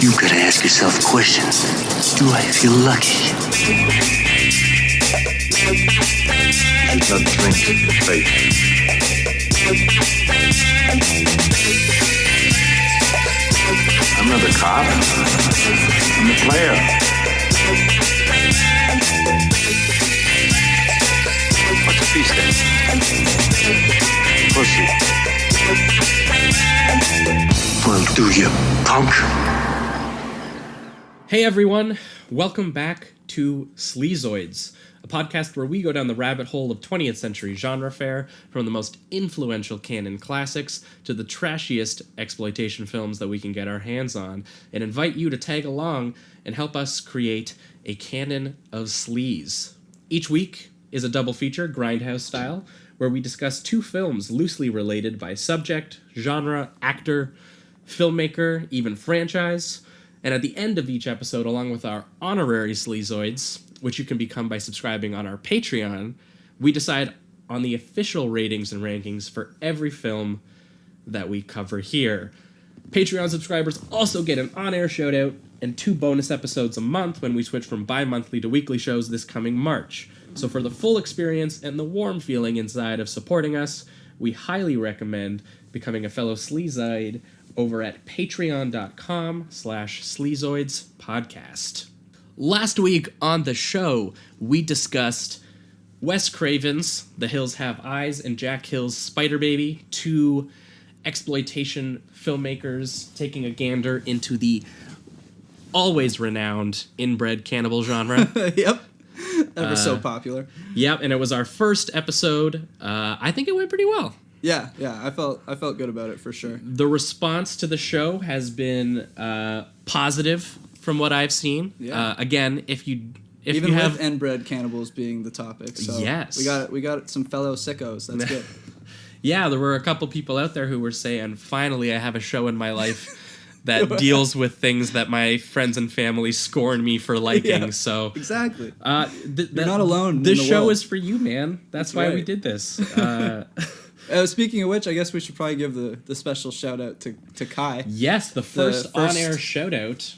You gotta ask yourself a question. Do I feel lucky? You should not drink your fate. I'm not a cop. I'm a player. What's a piece then? Pussy. Well, do you, punk? Hey everyone, welcome back to Sleazoids, a podcast where we go down the rabbit hole of 20th century genre fare, from the most influential canon classics to the trashiest exploitation films that we can get our hands on, and invite you to tag along and help us create a canon of sleaze. Each week is a double feature, Grindhouse style, where we discuss two films loosely related by subject, genre, actor, filmmaker, even franchise. And at the end of each episode, along with our honorary Sleazoids, which you can become by subscribing on our Patreon, we decide on the official ratings and rankings for every film that we cover here. Patreon subscribers also get an on-air shout-out and 2 bonus episodes a month when we switch from bi-monthly to weekly shows this coming March. So for the full experience and the warm feeling inside of supporting us, we highly recommend becoming a fellow Sleazoid over at patreon.com/Sleazoids podcast. Last week on the show, we discussed Wes Craven's The Hills Have Eyes and Jack Hill's Spider Baby, two exploitation filmmakers taking a gander into the always renowned inbred cannibal genre. Yep. Ever so popular. Yep, and it was our first episode. I think it went pretty well. Yeah, I felt good about it for sure. The response to the show has been positive from what I've seen. Yeah. Again, if Even you have with inbred cannibals being the topic, so yes, we got some fellow sickos. That's good. Yeah, there were a couple people out there who were saying, "Finally, I have a show in my life that deals with things that my friends and family scorn me for liking." Yeah, so exactly. You're not alone. This in the show world. is for you, man. That's why we did this. Speaking of which, I guess we should probably give the special shout out to Kai. Yes, the first on-air shout-out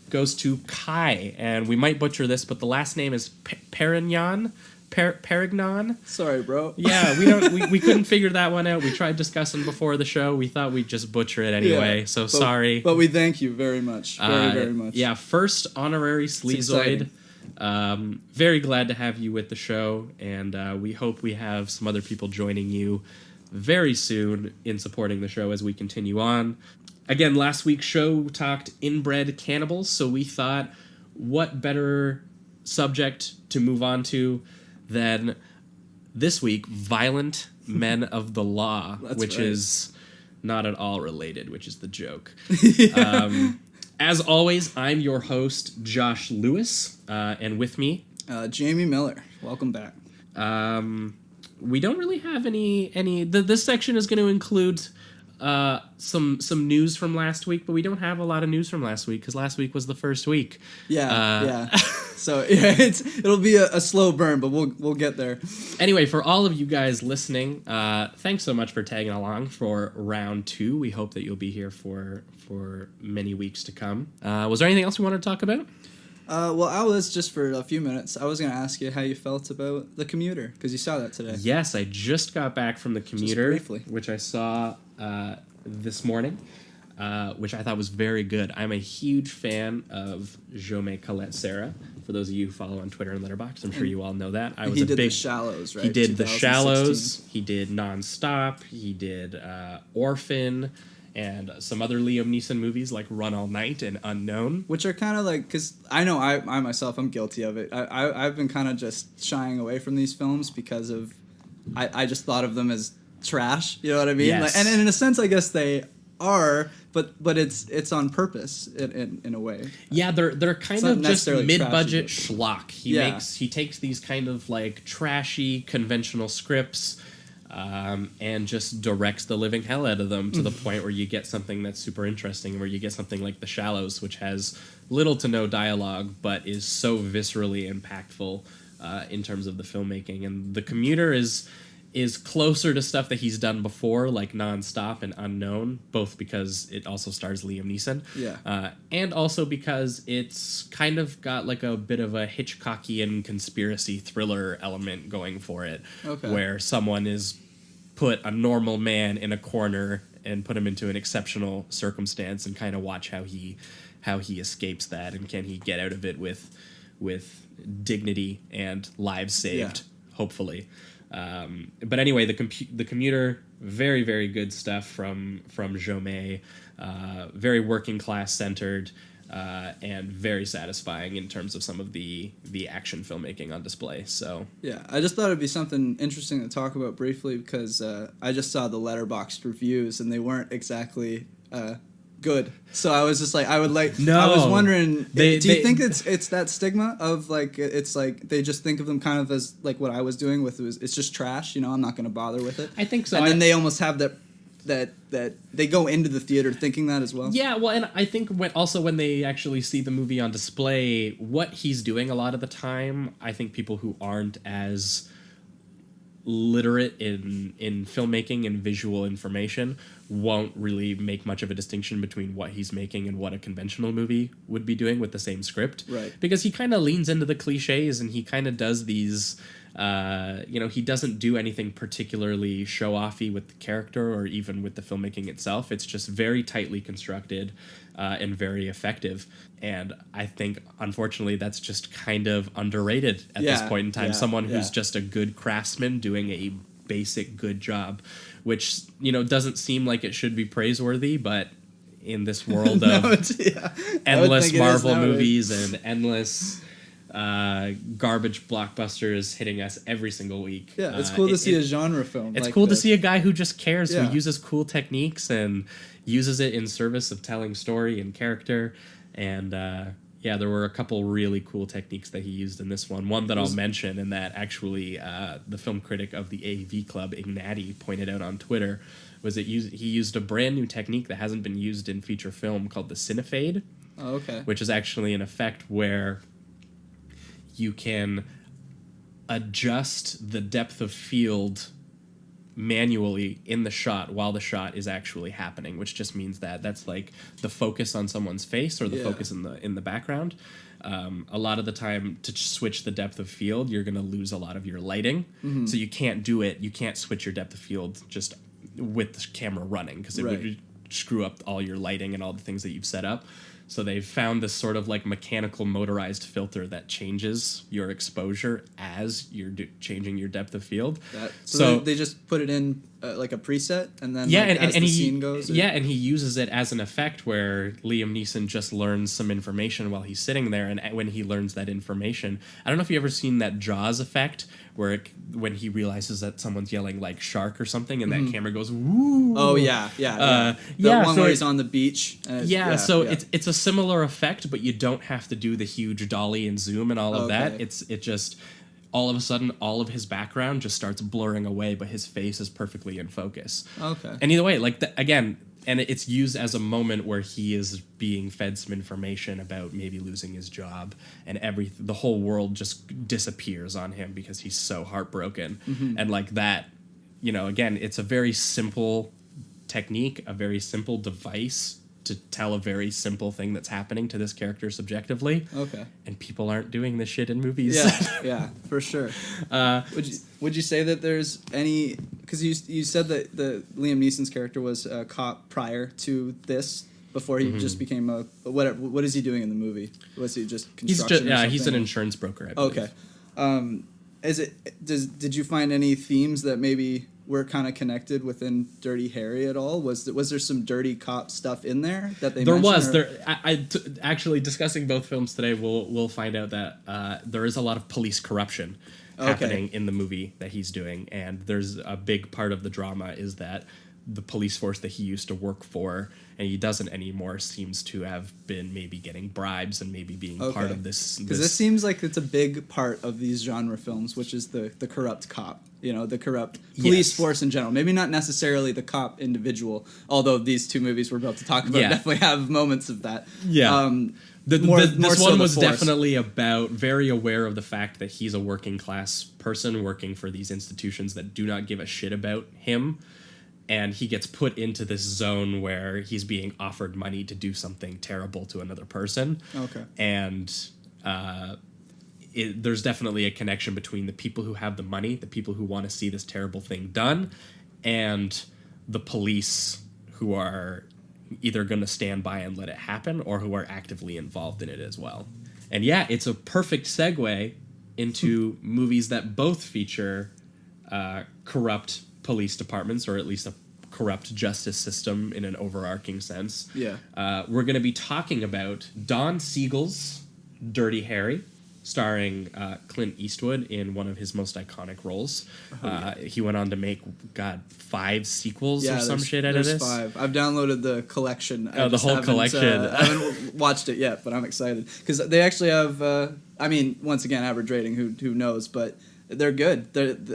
goes to Kai, and we might butcher this, but the last name is Perignon. Perignon. Sorry, bro. Yeah, we couldn't figure that one out. We tried discussing before the show. We thought we'd just butcher it anyway. Yeah, so sorry. But we thank you very much. Very much. Yeah, first honorary Sleazoid. Very glad to have you with the show, and we hope we have some other people joining you very soon in supporting the show as we continue on. Again, last week's show talked inbred cannibals, so we thought, what better subject to move on to than this week, violent men of the law, which is not at all related, which is the joke. As always, I'm your host, Josh Lewis, and with me... Jamie Miller. Welcome back. We don't really have any this section is going to include some news from last week, but we don't have a lot of news from last week because last week was the first week. Yeah. So yeah, it'll be a slow burn, but we'll get there. Anyway, for all of you guys listening, thanks so much for tagging along for round 2. We hope that you'll be here for many weeks to come. Was there anything else we wanted to talk about? Well, I was just for a few minutes. I was going to ask you how you felt about The Commuter, because you saw that today. Yes, I just got back from The Commuter, just briefly. Which I saw this morning, which I thought was very good. I'm a huge fan of Jaume Collet-Serra. For those of you who follow on Twitter and Letterboxd, I'm sure you all know that. He did The Shallows, right? He did The 2016. Shallows. He did Nonstop. He did Orphan. And some other Liam Neeson movies like Run All Night and Unknown. Which are kind of like, because I know I myself, I'm guilty of it. I've been kind of just shying away from these films because of, I just thought of them as trash, you know what I mean? Yes. And in a sense, I guess they are, but it's on purpose in a way. Yeah, they're kind of just mid-budget trashy, schlock. He takes these kind of like trashy conventional scripts and just directs the living hell out of them to the point where you get something that's super interesting, where you get something like The Shallows, which has little to no dialogue, but is so viscerally impactful in terms of the filmmaking. And The Commuter is is closer to stuff that he's done before, like Nonstop and Unknown, both because it also stars Liam Neeson. Yeah. And also because it's kind of got like a bit of a Hitchcockian conspiracy thriller element going for it. Okay. Where someone is put a normal man in a corner and put him into an exceptional circumstance and kind of watch how he escapes that, and can he get out of it with dignity and lives saved, hopefully. But anyway, the Commuter, very, very good stuff from Jaume, very working class centered, and very satisfying in terms of some of the action filmmaking on display. So yeah, I just thought it'd be something interesting to talk about briefly because I just saw the Letterboxd reviews and they weren't exactly good. So I was just like, I was wondering, do you think it's that stigma of like, it's like they just think of them kind of as like what I was doing with it's just trash, I'm not going to bother with it. I think so. And then they almost have that they go into the theater thinking that as well. Yeah, well, and I think when they actually see the movie on display, what he's doing a lot of the time, I think people who aren't as literate in filmmaking and visual information won't really make much of a distinction between what he's making and what a conventional movie would be doing with the same script. Right. Because he kind of leans into the cliches and he kind of does these, he doesn't do anything particularly show-offy with the character or even with the filmmaking itself. It's just very tightly constructed and very effective. And I think, unfortunately, that's just kind of underrated at this point in time. Someone who's just a good craftsman doing a basic good job, which, doesn't seem like it should be praiseworthy, but in this world of endless Marvel movies and endless garbage blockbusters hitting us every single week. Yeah, it's cool to see a genre film. It's cool to see a guy who just cares, who uses cool techniques and uses it in service of telling story and character. And there were a couple really cool techniques that he used in this one. One that I'll mention, and that actually the film critic of the AV Club, Ignati, pointed out on Twitter, was that he used a brand new technique that hasn't been used in feature film called the Cinefade. Oh, okay. Which is actually an effect where you can adjust the depth of field manually in the shot while the shot is actually happening, which just means that that's like the focus on someone's face or the focus in the background. A lot of the time, to switch the depth of field, you're going to lose a lot of your lighting. Mm-hmm. So you can't switch your depth of field just with the camera running, because it would screw up all your lighting and all the things that you've set up. So they've found this sort of like mechanical motorized filter that changes your exposure as you're changing your depth of field. So they just put it in like a preset, and then as the scene goes? And he uses it as an effect where Liam Neeson just learns some information while he's sitting there, and when he learns that information, I don't know if you've ever seen that Jaws effect where when he realizes that someone's yelling like shark or something, and that camera goes woo. Oh yeah. The one where he's on the beach. It's a similar effect, but you don't have to do the huge dolly and zoom and all of that. It just all of a sudden all of his background just starts blurring away, but his face is perfectly in focus. Okay. And either way, again, and it's used as a moment where he is being fed some information about maybe losing his job, and the whole world just disappears on him because he's so heartbroken. Mm-hmm. And like that, again, it's a very simple technique, a very simple device to tell a very simple thing that's happening to this character subjectively. Okay. And people aren't doing this shit in movies. Yeah, for sure. Would you say that there's any... Because you said that the Liam Neeson's character was a cop prior to this, before he just became a... What is he doing in the movie? Was he just construction or something? He's an insurance broker, I believe. Okay. Did you find any themes that maybe were kind of connected within Dirty Harry at all? Was there some dirty cop stuff in there that they mentioned? Actually, discussing both films today, we'll find out that there is a lot of police corruption happening in the movie that he's doing, and there's a big part of the drama is that the police force that he used to work for, and he doesn't anymore, seems to have been maybe getting bribes and maybe being part of this. Because it seems like it's a big part of these genre films, which is the corrupt cop. the corrupt police force in general. Maybe not necessarily the cop individual, although these two movies we're about to talk about definitely have moments of that. Yeah. This so one was force. definitely about very aware of the fact that he's a working class person working for these institutions that do not give a shit about him. And he gets put into this zone where he's being offered money to do something terrible to another person. Okay. And there's definitely a connection between the people who have the money, the people who want to see this terrible thing done, and the police who are either going to stand by and let it happen or who are actively involved in it as well. And yeah, it's a perfect segue into movies that both feature corrupt police departments, or at least a corrupt justice system in an overarching sense. Yeah. We're going to be talking about Don Siegel's Dirty Harry, starring Clint Eastwood in one of his most iconic roles. He went on to make, 5 sequels or some shit out of this. 5. I've downloaded the collection. The whole collection. I haven't watched it yet, but I'm excited. Because they actually have, once again, average rating, who knows, but they're good.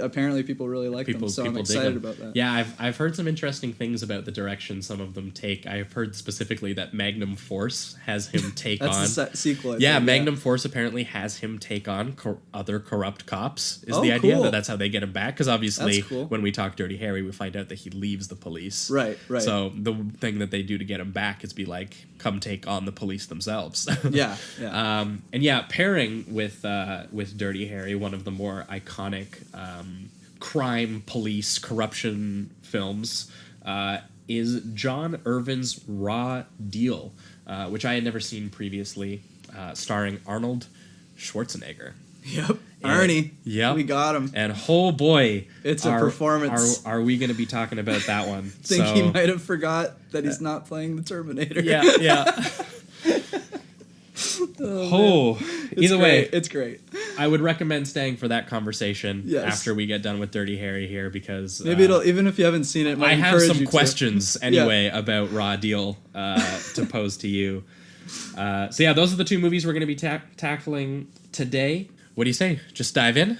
Apparently people really like them, so I'm excited about that. Yeah, I've heard some interesting things about the direction some of them take. I've heard specifically that Magnum Force has him take on... That's the sequel. Magnum Force apparently has him take on other corrupt cops, is the idea. Cool. That's how they get him back, because obviously when we talk Dirty Harry, we find out that he leaves the police. Right. So the thing that they do to get him back is be like, come take on the police themselves. Yeah. Pairing with Dirty Harry, one of the more iconic crime, police, corruption films is John Irvin's Raw Deal, which I had never seen previously, starring Arnold Schwarzenegger. Yep. Arnie. Yep. We got him. And oh boy, it's a performance. Are we going to be talking about that one? Think he might have forgot that he's not playing the Terminator. Yeah. Either way, it's great. I would recommend staying for that conversation after we get done with Dirty Harry here, because maybe it'll, even if you haven't seen it, I have some questions anyway about Raw Deal to pose to you. Those are the 2 movies we're going to be tackling today. What do you say? Just dive in?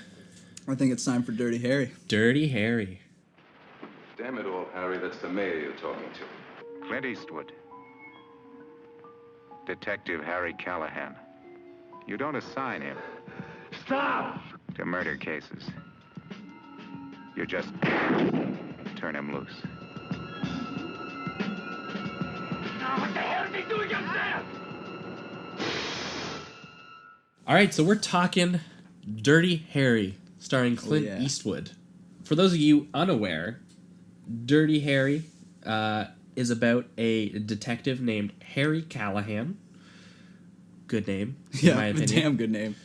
I think it's time for Dirty Harry. Dirty Harry. Damn it all, Harry, that's the mayor you're talking to. Clint Eastwood. Detective Harry Callahan. You don't assign him. Stop! To murder cases. You just turn him loose. Now, what the hell is he doing up there? All right, so we're talking Dirty Harry, starring Clint Eastwood. For those of you unaware, Dirty Harry is about a detective named Harry Callahan. Good name, in my opinion. Damn good name.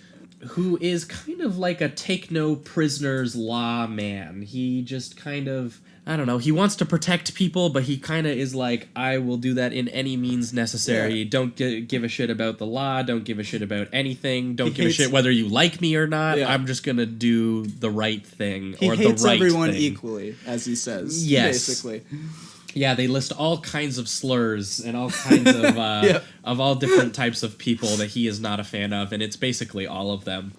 Who is kind of like a take no prisoners law man. He just kind of, I don't know, he wants to protect people, but he kind of is like, I will do that in any means necessary. Yeah. Don't give a shit about the law. Don't give a shit about anything. Don't give a shit whether you like me or not. Yeah. I'm just going to do the right thing, or the right thing. He hates everyone equally, as he says, basically. Yeah, they list all kinds of slurs and all kinds of of all different types of people that he is not a fan of, and it's basically all of them.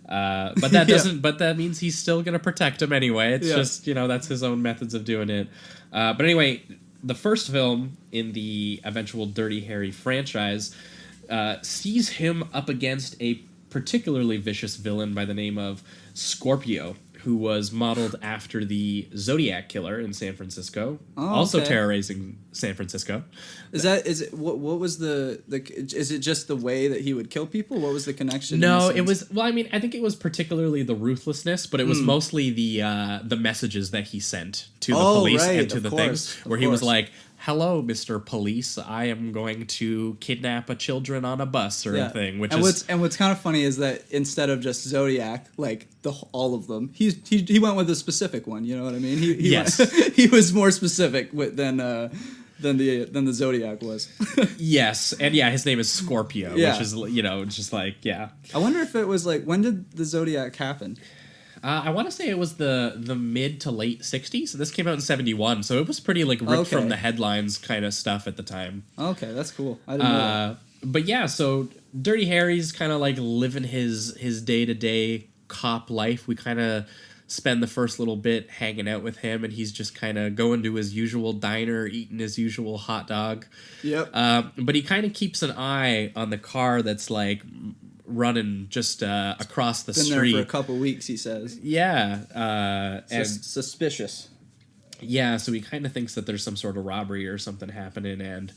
But that doesn't. But that means he's still going to protect him anyway. It's just that's his own methods of doing it. But anyway, the first film in the eventual Dirty Harry franchise sees him up against a particularly vicious villain by the name of Scorpio, who was modeled after the Zodiac Killer in San Francisco, also terrorizing San Francisco. What was is it just the way that he would kill people? What was the connection? No, it was, I think it was particularly the ruthlessness, but it was mostly the messages that he sent to the police and to the things, where he was like, hello, Mr. Police, I am going to kidnap a children on a bus or a thing. What's kind of funny is that instead of just Zodiac, like all of them, he went with a specific one. You know what I mean? He was more specific than the Zodiac was. Yes, and his name is Scorpio, which is just like I wonder if it was like, when did the Zodiac happen? I want to say it was the mid to late 60s. This came out in 71, so it was pretty ripped from the headlines kind of stuff at the time. Okay, that's cool. I didn't know that. But so Dirty Harry's kind of like living his day-to-day cop life. We kind of spend the first little bit hanging out with him, and he's just kind of going to his usual diner, eating his usual hot dog. Yep. But he kind of keeps an eye on the car that's like running just across the street. Been there for a couple weeks, he says. Yeah. And suspicious. yeah, so he kind of thinks that there's some sort of robbery or something happening, and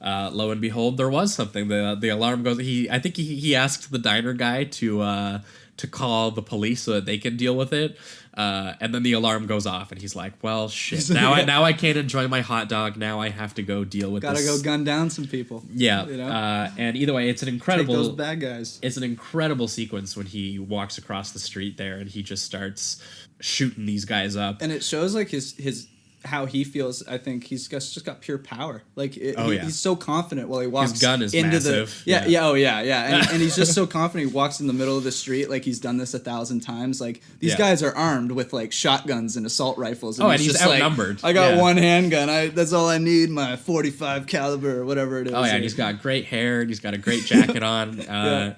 lo and behold, there was something. The alarm goes. I think he asked the diner guy to call the police so that they can deal with it. And then the alarm goes off, and he's like, "Well, shit. Now I can't enjoy my hot dog. Now I have to go deal with this. Gotta go gun down some people." Yeah. You know? And either way, it's an incredible. Take those bad guys. It's an incredible sequence when he walks across the street there, and he just starts shooting these guys up. And it shows like his how he feels. I think he's just got pure power. Like he's so confident while he walks. His gun is into massive. And he's just so confident. He walks in the middle of the street like he's done this 1,000 times. Like these guys are armed with like shotguns and assault rifles. And he's just outnumbered. Like, I got one handgun. That's all I need. My .45 caliber or whatever it is. Oh yeah, and he's got great hair, and he's got a great jacket on.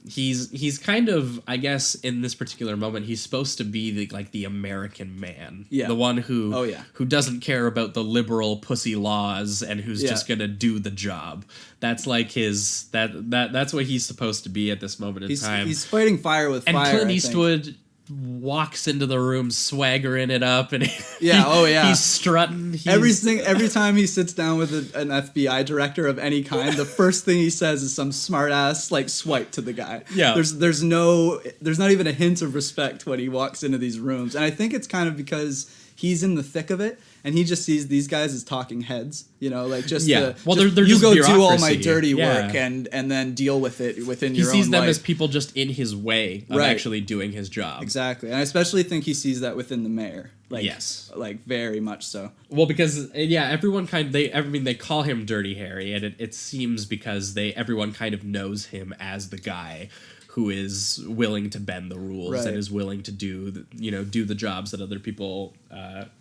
He's kind of, I guess, in this particular moment, he's supposed to be the American man. Yeah. The one who doesn't care about the liberal pussy laws and who's just gonna do the job. That's like his that's what he's supposed to be at this moment in time. He's fighting fire with fire. And Clint Eastwood walks into the room swaggering it up, and he's strutting. Every time he sits down with an FBI director of any kind, the first thing he says is some smart ass like swipe to the guy. Yeah, there's not even a hint of respect when he walks into these rooms, and I think it's kind of because he's in the thick of it, and he just sees these guys as talking heads, like just they're you just go bureaucracy. do all my dirty work and then deal with it within your own life. He sees them as people just in his way of actually doing his job. Exactly, and I especially think he sees that within the mayor. Very much so. Well, because everyone they call him Dirty Harry, and it seems because everyone kind of knows him as the guy who is willing to bend the rules and is willing to do the jobs that other people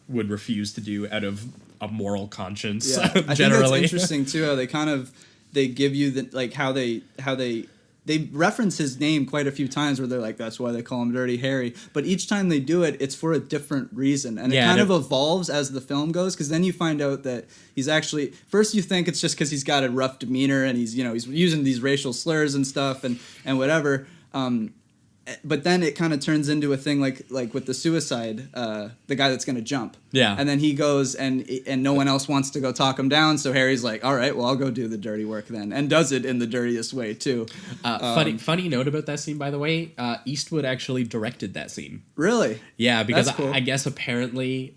would refuse to do out of a moral conscience. Yeah. I think that's interesting too. How they give you how they reference his name quite a few times where they're like, that's why they call him Dirty Harry. But each time they do it, it's for a different reason. And it kind of evolves as the film goes, because then you find out that he's actually... First you think it's just because he's got a rough demeanor and he's using these racial slurs and stuff and whatever. But then it kind of turns into a thing like with the suicide, the guy that's going to jump. Yeah. And then he goes and no one else wants to go talk him down. So Harry's like, all right, well, I'll go do the dirty work then. And does it in the dirtiest way, too. Funny note about that scene, by the way. Eastwood actually directed that scene. Really? Yeah, because cool. I guess apparently...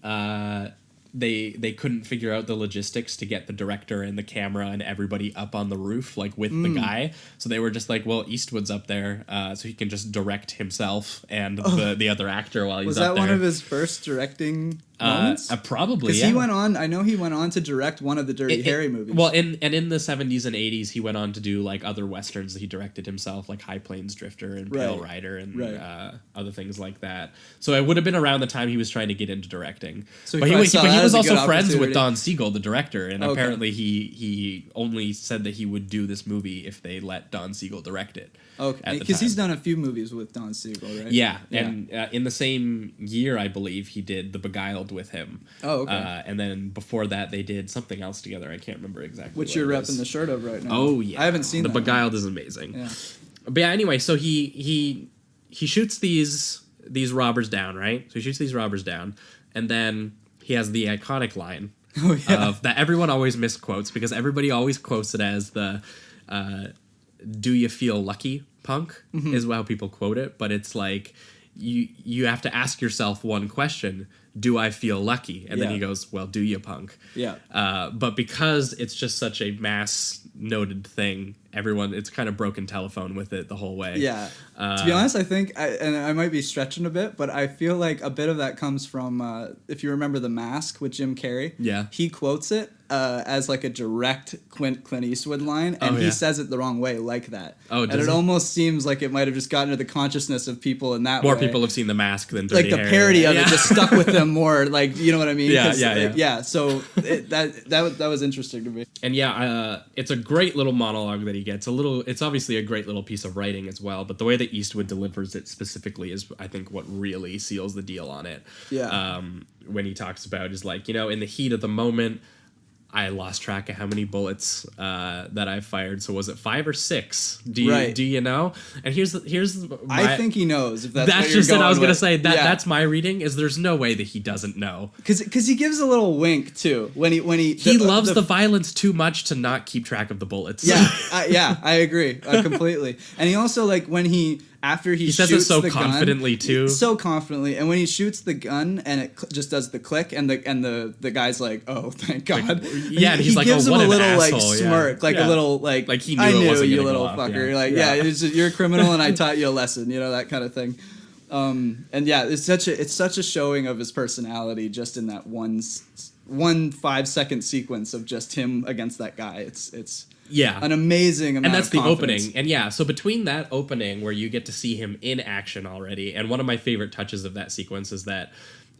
They couldn't figure out the logistics to get the director and the camera and everybody up on the roof with the guy, so they were just like, well, Eastwood's up there, so he can just direct himself and the other actor while he's up there. Was that one of his first directing moments? Probably, because he went on. I know he went on to direct one of the Dirty Harry movies. Well, in the 70s and 80s, he went on to do other westerns that he directed himself, like High Plains Drifter and Pale Rider and other things like that. So it would have been around the time he was trying to get into directing. So but he was also friends with Don Siegel, the director, and apparently he only said that he would do this movie if they let Don Siegel direct it. Okay, because he's done a few movies with Don Siegel, right? Yeah. And in the same year, I believe, he did The Beguiled with him. Oh, okay. And then before that, they did something else together. I can't remember exactly which you're repping the shirt of right now. Oh, yeah. I haven't seen The Beguiled is amazing. Yeah. But yeah, anyway, so he shoots these robbers down, right? So he shoots these robbers down, and then he has the iconic line of that everyone always misquotes, because everybody always quotes it as the... do you feel lucky, punk? Mm-hmm. Is how people quote it, but it's like you have to ask yourself one question: do I feel lucky? And then he goes, well, do you, punk? Yeah. But because it's just such a mass noted thing, it's kind of broken telephone with it the whole way. Yeah. To be honest, I think, and I might be stretching a bit, but I feel like a bit of that comes from, if you remember The Mask with Jim Carrey. Yeah. He quotes it as a direct Clint Eastwood line, and he says it the wrong way like that. Oh, and it almost seems like it might have just gotten into the consciousness of people in that way. More people have seen The Mask than Dirty Harry. The parody of it just stuck with them them more. Like, you know what I mean? Yeah. So that was interesting to me. And it's a great little monologue that he gets. It's obviously a great little piece of writing as well. But the way that Eastwood delivers it specifically is, I think, what really seals the deal on it. Yeah. When he talks about is like, in the heat of the moment, I lost track of how many bullets that I fired. So was it 5 or 6? Do you know? And here's I think he knows. If that's just it. I was gonna say that. Yeah. That's my reading. Is there's no way that he doesn't know, because he gives a little wink too when he loves the violence too much to not keep track of the bullets. Yeah, I agree completely. And he also, like, when he says it so confidently too. So confidently, and when he shoots the gun and it just does the click, and the guy's like, "Oh, thank God!" Yeah, and he's like, gives "Oh, what him a an little asshole." like smirk, like a little like he knew I it knew wasn't you gonna little go off, fucker. yeah. Like, it's just, you're a criminal, and I taught you a lesson. That kind of thing. And yeah, it's such a showing of his personality just in that one 5-second sequence of just him against that guy. It's an amazing amount and that's of the confidence. opening. And so between that opening where you get to see him in action already, and one of my favorite touches of that sequence is that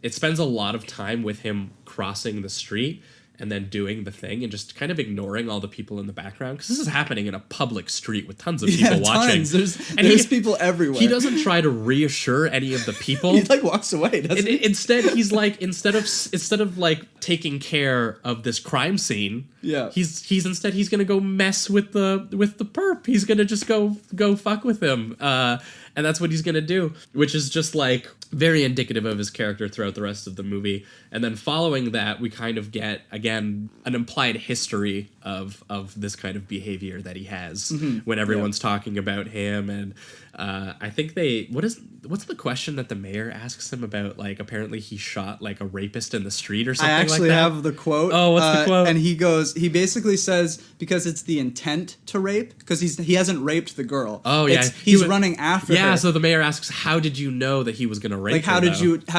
it spends a lot of time with him crossing the street and then doing the thing and just kind of ignoring all the people in the background, because this is happening in a public street with tons of people watching. There's people everywhere. He doesn't try to reassure any of the people. He like walks away, doesn't he? Instead, he's like, instead of like taking care of this crime scene, he's gonna go mess with the perp. He's gonna just go fuck with him. And that's what he's gonna do, which is just like very indicative of his character throughout the rest of the movie. And then following that, we kind of get, again, an implied history of this kind of behavior that he has when everyone's talking about him. And I think what's the question that the mayor asks him about? Like, apparently he shot like a rapist in the street or something like that. I actually have the quote. Oh, what's the quote? And he basically says, because it's the intent to rape, because he hasn't raped the girl. Oh yeah, he's running after her. Yeah, so the mayor asks, how did you know that he was going to rape her? How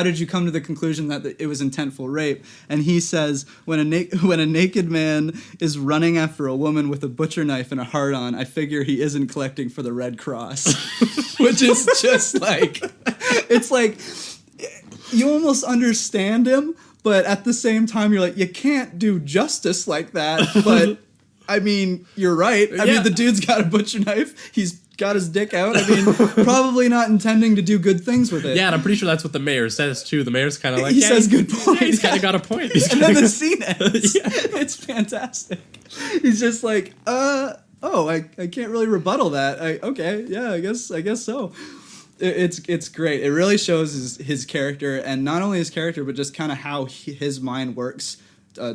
did you come to the conclusion that it was intentful rape? And he says, when a naked man is running after a woman with a butcher knife and a heart on, I figure he isn't collecting for the Red Cross. Which is just like, it's like, you almost understand him, but at the same time you're like, you can't do justice like that. But I mean, you're right. I mean, the dude's got a butcher knife. He's got his dick out. I mean, probably not intending to do good things with it. Yeah, and I'm pretty sure that's what the mayor says too. The mayor's kind of like, he says good point. Yeah, he's kind of got a point. And then the scene ends. It's fantastic. He's just like, I can't really rebuttal that. I guess so. It's great. It really shows his character, and not only his character, but just kind of how his mind works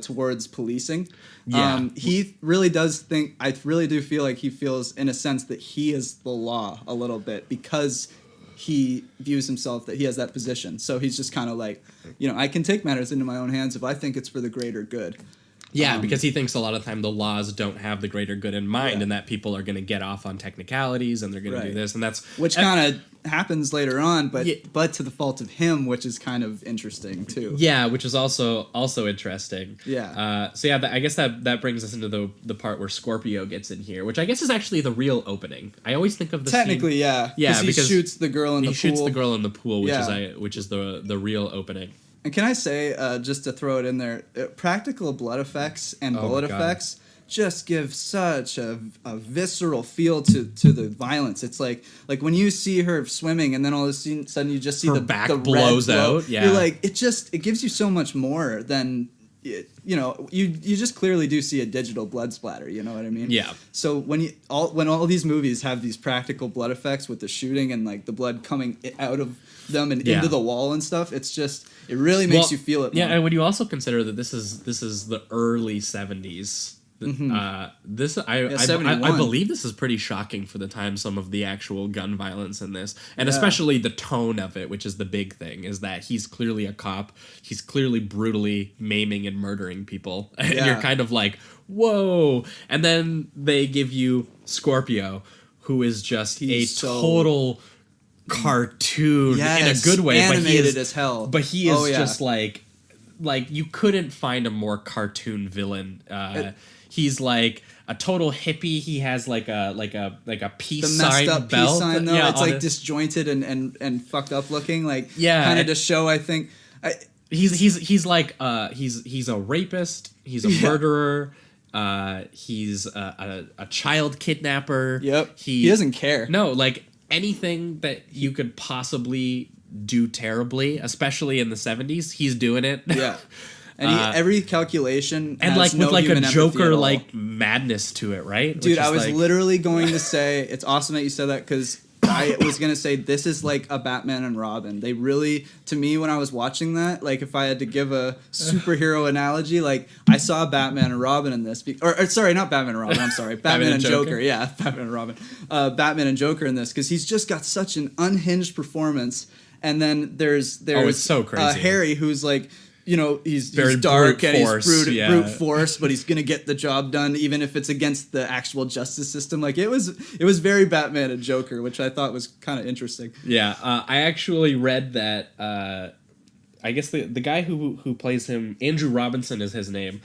towards policing. Yeah. He really does think, I really do feel like he feels, in a sense, that he is the law a little bit, because he views himself that he has that position. So he's just kind of like, I can take matters into my own hands if I think it's for the greater good. Yeah, because he thinks a lot of time the laws don't have the greater good in mind, and that people are going to get off on technicalities, and they're going to do this, and that's which kind of happens later on, but to the fault of him, which is kind of interesting too. Yeah, which is also interesting. Yeah. I guess that brings us into the part where Scorpio gets in here, which I guess is actually the real opening. I always think of the technically, scene, because he shoots the girl in the pool. He shoots the girl in the pool, which is the real opening. And can I say, just to throw it in there, practical blood effects and bullet effects just give such a visceral feel to the violence. It's like when you see her swimming and then all of a sudden you just see her the back the blows red glow. out. Yeah, you're like, it gives you so much more than, you just clearly do see a digital blood splatter. You know what I mean? Yeah. So when all these movies have these practical blood effects with the shooting and like the blood coming out of them and into the wall and stuff, it really makes you feel it more. And when you also consider that this is the early 70s, I believe this is pretty shocking for the time, some of the actual gun violence in this, and especially the tone of it, which is the big thing, is that he's clearly a cop, he's clearly brutally maiming and murdering people, and you're kind of like, whoa. And then they give you Scorpio, who is just total cartoon in a good way, animated as hell. But he is just like you couldn't find a more cartoon villain. He's like a total hippie. He has like a peace sign belt. Peace sign though. It's like disjointed and fucked up looking. Like kind of to show. I think He's like he's a rapist. He's a murderer. He's a child kidnapper. Yep. He doesn't care. No, like anything that you could possibly do terribly, especially in the 70s, he's doing it. Yeah. And every calculation and has like no with like a human empathy Joker at all. like madness to it, right? Dude, I was literally going to say it's awesome that you said that, because I was gonna say this is like a Batman and Robin. They really, to me, when I was watching that, like if I had to give a superhero analogy, like I saw Batman and Robin in this, or sorry, not Batman and Robin. I'm sorry, Batman and Joker. Yeah, Batman and Robin. Batman and Joker in this, because he's just got such an unhinged performance. And then there's it's so crazy. Harry, who's like, you know, he's Very dark brute and force, he's yeah. brute force, but he's gonna get the job done even if it's against the actual justice system. Like it was very Batman and Joker, which I thought was kind of interesting. Yeah, I actually read that. I guess the guy who plays him, Andrew Robinson is his name.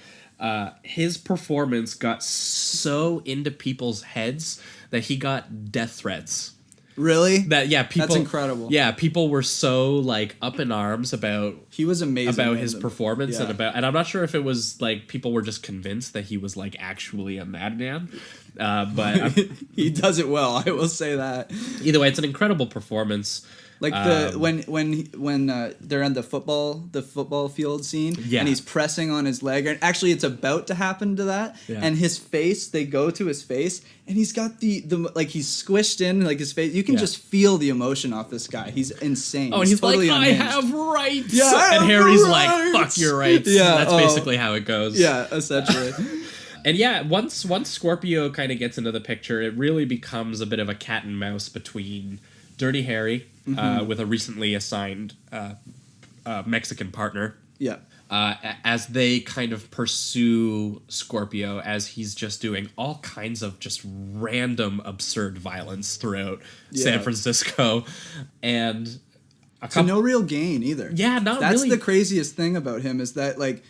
His performance got so into people's heads that he got death threats. Really? People. That's incredible. Yeah, people were so like up in arms about. He was amazing about his performance yeah. and I'm not sure if it was like people were just convinced that he was like actually a madman, but he does it well. I will say that. Either way, it's an incredible performance. Like when they're on the football field scene, yeah. and he's pressing on his leg, and actually it's about to happen to that, yeah. and his face, they go to his face, and he's got the like he's squished in like his face. You can just feel the emotion off this guy. He's insane. Oh, and he's totally like, unhinged. I have rights. Yeah, and Harry's like, fuck your rights. Yeah, that's basically how it goes. Yeah, essentially. And yeah, once Scorpio kind of gets into the picture, it really becomes a bit of a cat and mouse between Dirty Harry, with a recently assigned Mexican partner. Yeah. As they kind of pursue Scorpio as he's just doing all kinds of just random absurd violence throughout San Francisco. And to no real gain either. Yeah, not That's really. the craziest thing about him is that like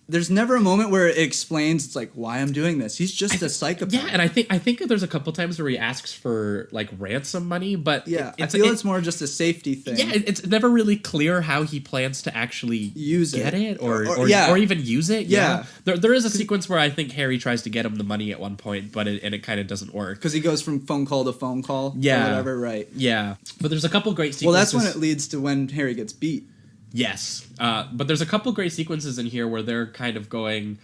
there's never a moment where it explains it's like why I'm doing this. He's just a psychopath. Yeah, and I think that there's a couple times where he asks for like ransom money, but I feel it's more just a safety thing. Yeah, it's never really clear how he plans to actually use it or even use it. Yeah. There is a sequence where I think Harry tries to get him the money at one point, but it kind of doesn't work because he goes from phone call to phone call. Yeah, or whatever. Right. Yeah, but there's a couple great sequences. Well, that's when it leads to when Harry gets beat. Yes, but there's a couple great sequences in here where they're kind of going,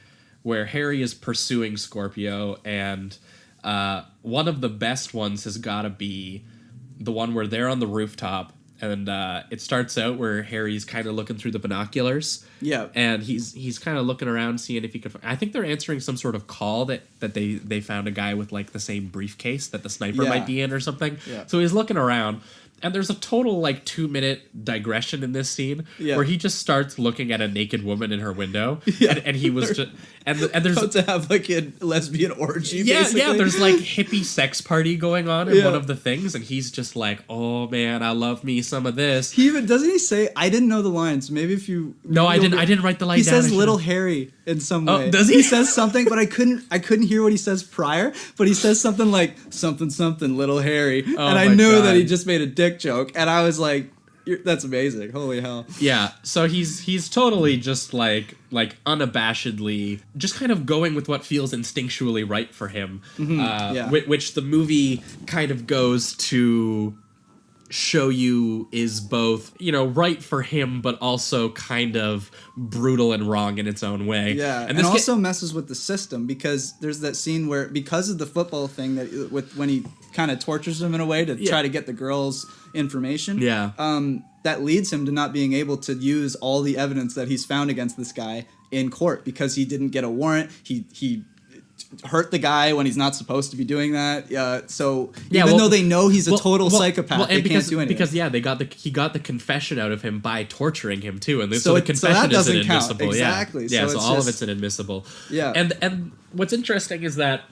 where Harry is pursuing Scorpio, and one of the best ones has got to be the one where they're on the rooftop, and it starts out where Harry's kind of looking through the binoculars. Yeah, and he's kind of looking around, seeing if he could. I think they're answering some sort of call that they found a guy with like the same briefcase that the sniper might be in or something. Yeah. So he's looking around. And there's a total, 2-minute digression in this scene where he just starts looking at a naked woman in her window. Yeah. And he was just... And there's... About to have, a lesbian orgy, basically. Yeah, there's, hippie sex party going on in one of the things. And he's just like, oh, man, I love me some of this. He even... Doesn't he say... I didn't know the lines. Maybe if you... No, I didn't write the line down. He says little Harry in some way. Oh, does he? He says something, but I couldn't hear what he says prior. But he says something like, something, little Harry. Oh, and I knew that he just made a dick joke. And I was like, that's amazing. Holy hell. Yeah. So he's totally just unabashedly just kind of going with what feels instinctually right for him. Mm-hmm. Which the movie kind of goes to show you is both, right for him, but also kind of brutal and wrong in its own way. Yeah, and also messes with the system because there's that scene where, because of the football thing, that when he kind of tortures him in a way to try to get the girl's information. Yeah. That leads him to not being able to use all the evidence that he's found against this guy in court because he didn't get a warrant. He hurt the guy when he's not supposed to be doing that. So even though they know he's a total psychopath, they can't do anything. Because he got the confession out of him by torturing him too, and so the confession is inadmissible. Exactly. Yeah. So all of it's inadmissible. Yeah. And what's interesting is that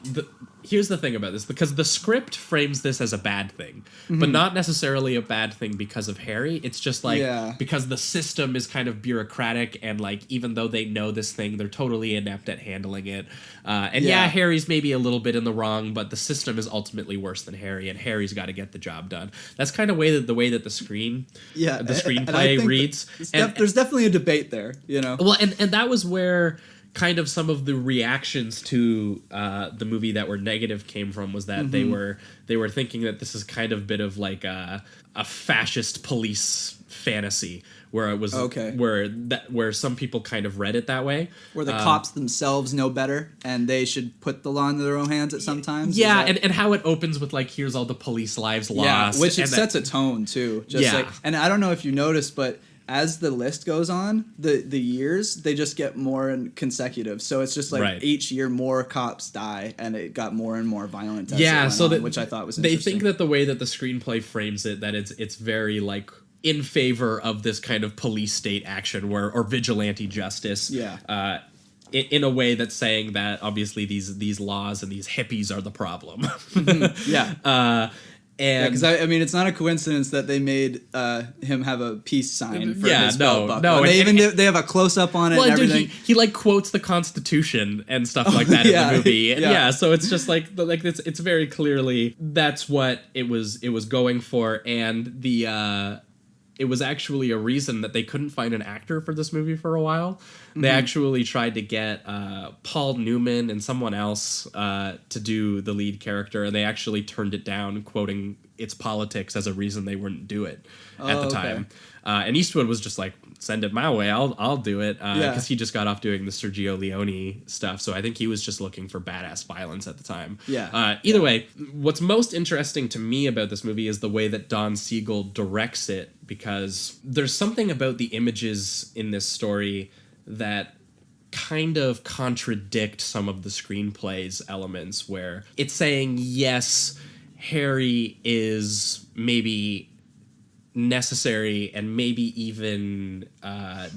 here's the thing about this, because the script frames this as a bad thing, but not necessarily a bad thing because of Harry. It's just like because the system is kind of bureaucratic, and like even though they know this thing, they're totally inept at handling it. And Harry's maybe a little bit in the wrong, but the system is ultimately worse than Harry, and Harry's got to get the job done. That's kind of the way that the screenplay reads. There's definitely a debate there, you know. Well, and that was where kind of some of the reactions to the movie that were negative came from, was that they were thinking that this is kind of a bit of like a fascist police fantasy, where it was where some people kind of read it that way, where the cops themselves know better and they should put the law into their own hands at some times. And how it opens with like, here's all the police lives lost, which it sets a tone too. And I don't know if you noticed, but as the list goes on, the years, they just get more consecutive. So it's just like each year more cops die, and it got more and more violent as it went on, which I thought was interesting. They think that the way that the screenplay frames it, that it's very like in favor of this kind of police state action or vigilante justice. In a way that's saying that obviously these laws and these hippies are the problem. Because I mean, it's not a coincidence that they made him have a peace sign for his belt buckle. They have a close up on it. And everything. He like quotes the Constitution and stuff like that in the movie. And so it's just like it's very clearly that's what it was going for, and it was actually a reason that they couldn't find an actor for this movie for a while. They actually tried to get Paul Newman and someone else to do the lead character, and they actually turned it down, quoting its politics as a reason they wouldn't do it at the time. And Eastwood was just like, send it my way, I'll do it, because he just got off doing the Sergio Leone stuff, so I think he was just looking for badass violence at the time. Either way, what's most interesting to me about this movie is the way that Don Siegel directs it, because there's something about the images in this story that kind of contradict some of the screenplay's elements, where it's saying, yes, Harry is maybe necessary and maybe even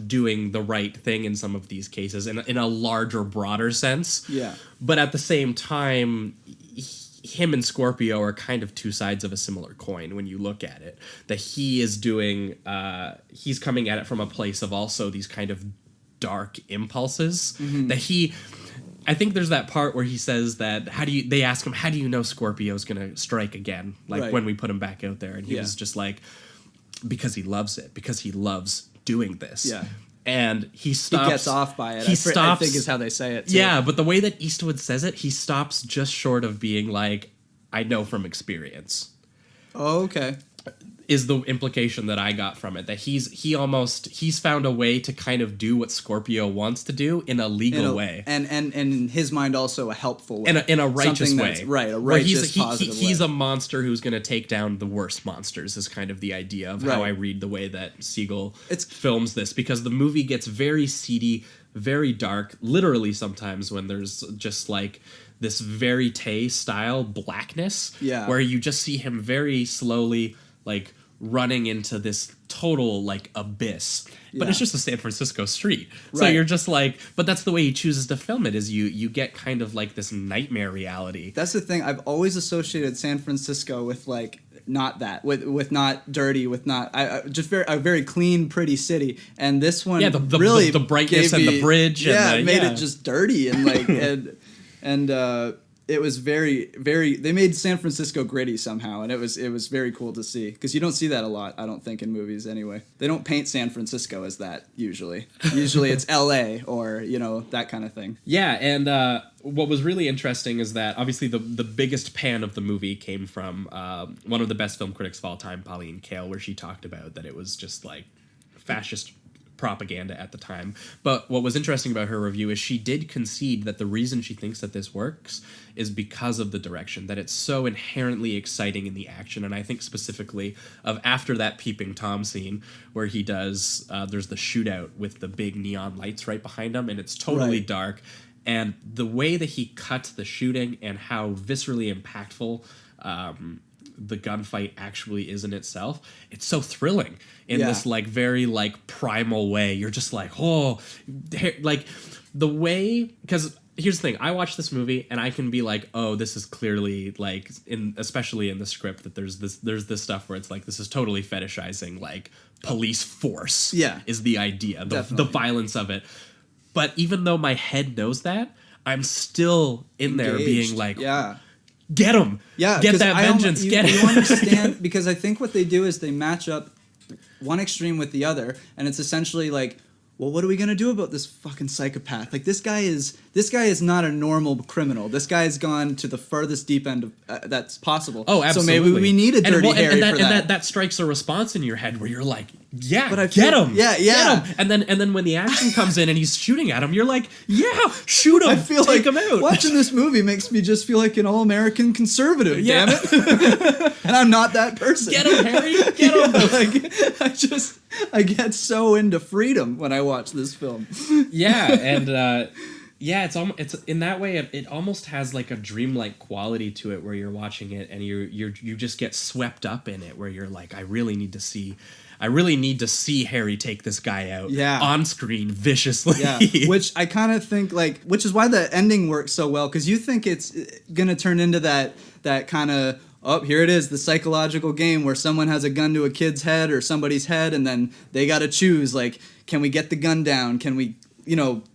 doing the right thing in some of these cases in a larger, broader sense. But at the same time, him and Scorpio are kind of two sides of a similar coin when you look at it. That he is doing, he's coming at it from a place of also these kind of dark impulses. I think there's that part where he says that, they ask him, how do you know Scorpio's gonna strike again? Like when we put him back out there. And he was just like, because he loves it, because he loves doing this. And he stops. He gets off by it. I think is how they say it too. Yeah, but the way that Eastwood says it, he stops just short of being like, I know from experience. Oh, okay. Is the implication that I got from it, that he's found a way to kind of do what Scorpio wants to do in a legal way, and in his mind also a helpful way, in a righteous way, a righteous, positive way. He's a monster who's going to take down the worst monsters, is kind of the idea of how I read the way that Siegel films this, because the movie gets very seedy, very dark, literally sometimes when there's just like this verite style blackness, where you just see him very slowly like running into this total like abyss, but it's just a San Francisco street, so you're just like, but that's the way he chooses to film it, is you get kind of like this nightmare reality. That's the thing, I've always associated San Francisco with like not that, with not dirty, with not just a very clean, pretty city, and this one really the brightness and the bridge made it just dirty and like and it was very, very. They made San Francisco gritty somehow, and it was very cool to see, because you don't see that a lot, I don't think, in movies anyway. They don't paint San Francisco as that usually. Usually it's L.A. or that kind of thing. Yeah, and what was really interesting is that obviously the biggest pan of the movie came from one of the best film critics of all time, Pauline Kael, where she talked about that it was just like fascist propaganda at the time. But what was interesting about her review is she did concede that the reason she thinks that this works is because of the direction, that it's so inherently exciting in the action. And I think specifically of after that Peeping Tom scene where he does, there's the shootout with the big neon lights right behind him, and it's totally dark. And the way that he cuts the shooting and how viscerally impactful the gunfight actually is in itself, it's so thrilling in this like very like primal way. You're just like, oh, like the way, because here's the thing. I watch this movie and I can be like, oh, this is clearly like especially in the script that there's this stuff where it's like this is totally fetishizing like police force. Yeah. Is the idea, the violence of it. But even though my head knows that, I'm still in there being like, get him. Yeah, get that vengeance. Get him. You understand? Because I think what they do is they match up one extreme with the other, and it's essentially like, well, what are we gonna do about this fucking psychopath? Like this guy is not a normal criminal. This guy has gone to the furthest deep end of, that's possible. Oh, absolutely. So maybe we need a Dirty Harry for that. And that strikes a response in your head where you're like, yeah, but get him. Yeah. Get him. And then when the action comes in and he's shooting at him, you're like, yeah, shoot him. I feel take like him out. Watching this movie makes me just feel like an all-American conservative. Damn it. And I'm not that person. Get him, Harry. Get him. I get so into freedom when I watch this film. Yeah, and it's in that way it almost has like a dreamlike quality to it where you're watching it and you just get swept up in it where you're like, I really need to see Harry take this guy out on screen viciously. Yeah, which I kind of think which is why the ending works so well, because you think it's gonna turn into that kind of, oh, here it is, the psychological game where someone has a gun to a kid's head or somebody's head, and then they got to choose, like, can we get the gun down? Can we,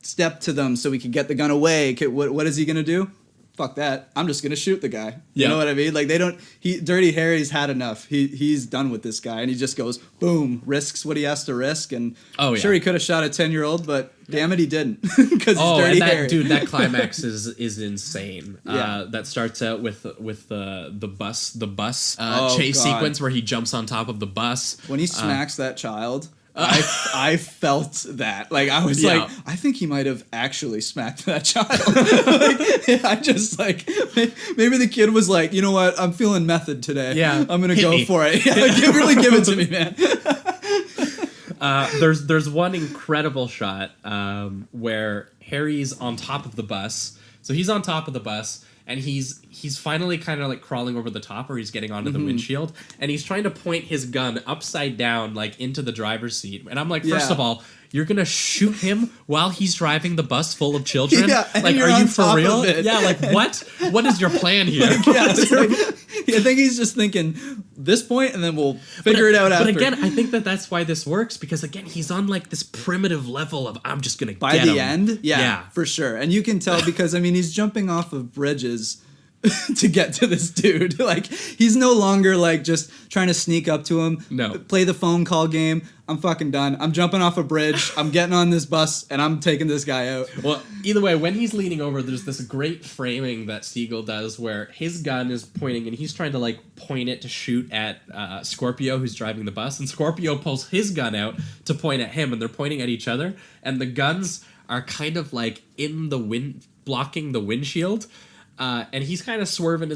step to them so we can get the gun away? What is he going to do? Fuck that. I'm just going to shoot the guy. You know what I mean? Like, Dirty Harry's had enough. He's done with this guy, and he just goes, boom, risks what he has to risk, and sure, he could have shot a 10-year-old, but damn it, he didn't, because he's Dirty Harry. Dude, that climax is insane. That starts out with the bus chase sequence where he jumps on top of the bus. When he smacks that child, I felt that. Like, I was like, I think he might have actually smacked that child. I just maybe the kid was like, you know what, I'm feeling method today. Yeah, I'm gonna go for it. Yeah, really give it to me, man. There's one incredible shot where Harry's on top of the bus. So he's on top of the bus, and he's finally kind of like crawling over the top, or he's getting onto the windshield, and he's trying to point his gun upside down, like into the driver's seat. And I'm like, first of all, you're gonna shoot him while he's driving the bus full of children? Like, are you for real? Yeah, like what? What is your plan here? I think he's just thinking this point, and then we'll figure it out after. But again, I think that's why this works, because again, he's on like this primitive level of, I'm just gonna by get the him. End. Yeah, for sure. And you can tell because he's jumping off of bridges to get to this dude. Like, he's no longer like just trying to sneak up to him. No. Play the phone call game. I'm fucking done. I'm jumping off a bridge. I'm getting on this bus, and I'm taking this guy out. Well, either way, when he's leaning over, there's this great framing that Seigel does where his gun is pointing, and he's trying to like point it to shoot at Scorpio, who's driving the bus, and Scorpio pulls his gun out to point at him, and they're pointing at each other, and the guns are kind of like in the wind, blocking the windshield. And he's kind of swerving,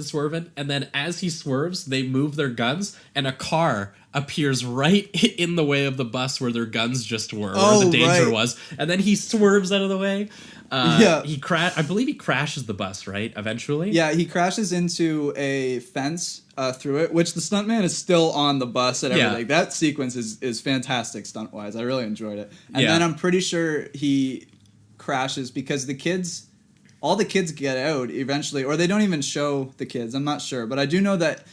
and then as he swerves, they move their guns, and a car appears right in the way of the bus where their guns just were, where the danger was, and then he swerves out of the way. I believe he crashes the bus, right? Eventually. Yeah, he crashes into a fence through it, which the stuntman is still on the bus and everything. Yeah. That sequence is fantastic stunt-wise. I really enjoyed it. And then I'm pretty sure he crashes because all the kids get out eventually, or they don't even show the kids. I'm not sure, but I do know that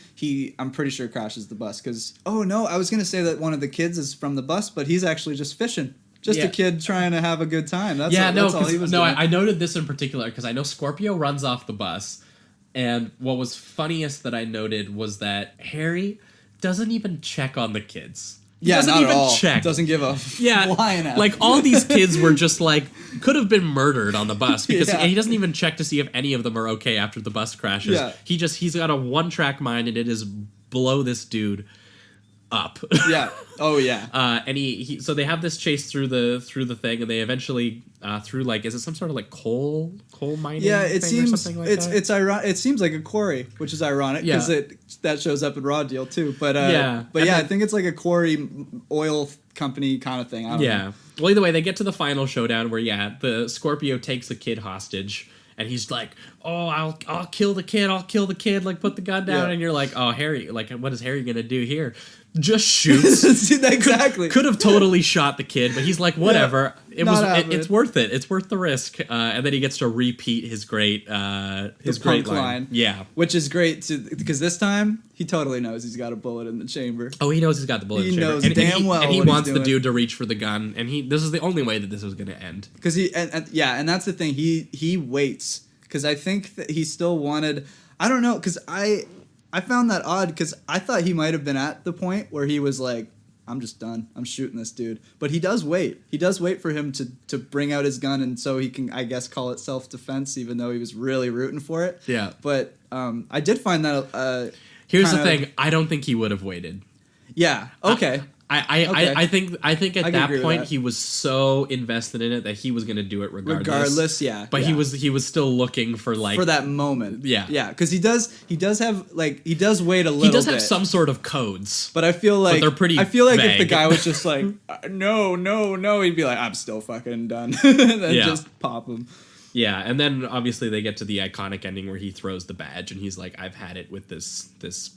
I'm pretty sure crashes the bus because, I was going to say that one of the kids is from the bus, but he's actually just fishing. Just a kid trying to have a good time. That's all he was doing. I noted this in particular because I know Scorpio runs off the bus, and what was funniest that I noted was that Harry doesn't even check on the kids. Not even at all. Check. Doesn't give a flying out. Like, all these kids were just like, could have been murdered on the bus because he doesn't even check to see if any of them are okay after the bus crashes. Yeah. He's got a one-track mind, and it is blow this dude up. Yeah. Oh yeah. And so they have this chase through the thing, and they eventually through like, is it some sort of like coal mining? Yeah, it thing seems or something like that? It's ironic. It seems like a quarry, which is ironic because that shows up in Raw Deal too. But I think it's like a quarry oil company kind of thing. I don't know. Well, either way, they get to the final showdown where the Scorpio takes a kid hostage. And he's like, "Oh, I'll kill the kid. I'll kill the kid. Like, put the gun down." And you're like, "Oh, Harry. Like, what is Harry gonna do here? Just shoots." Exactly. Could have totally shot the kid, but he's like, "Whatever. It's worth it. It's worth the risk. And then he gets to repeat his great line. Yeah, which is great because this time he totally knows he's got a bullet in the chamber. Oh, he knows he's got the bullet in the chamber. He knows damn well. And he what wants he's the doing. dude to reach for the gun. And this is the only way that this was going to end. Because and that's the thing. He waits because I think that he still wanted. I don't know because I found that odd because I thought he might have been at the point where he was like, I'm just done. I'm shooting this dude. But he does wait. He does wait for him to bring out his gun, and so he can, I guess, call it self-defense, even though he was really rooting for it. Yeah. But I did find that... Here's the thing. I don't think he would have waited. Yeah. Okay. I think at that point that. he was so invested in it that he was going to do it regardless. Yeah. But yeah. he was still looking for that moment. Yeah. Yeah, because he does have he does wait a little bit. He does have some sort of codes. But I feel like they're pretty I feel like vague. if the guy was just like no, he'd be like, I'm still fucking done. And then just pop him. Yeah, and then obviously they get to the iconic ending where he throws the badge and he's like, I've had it with this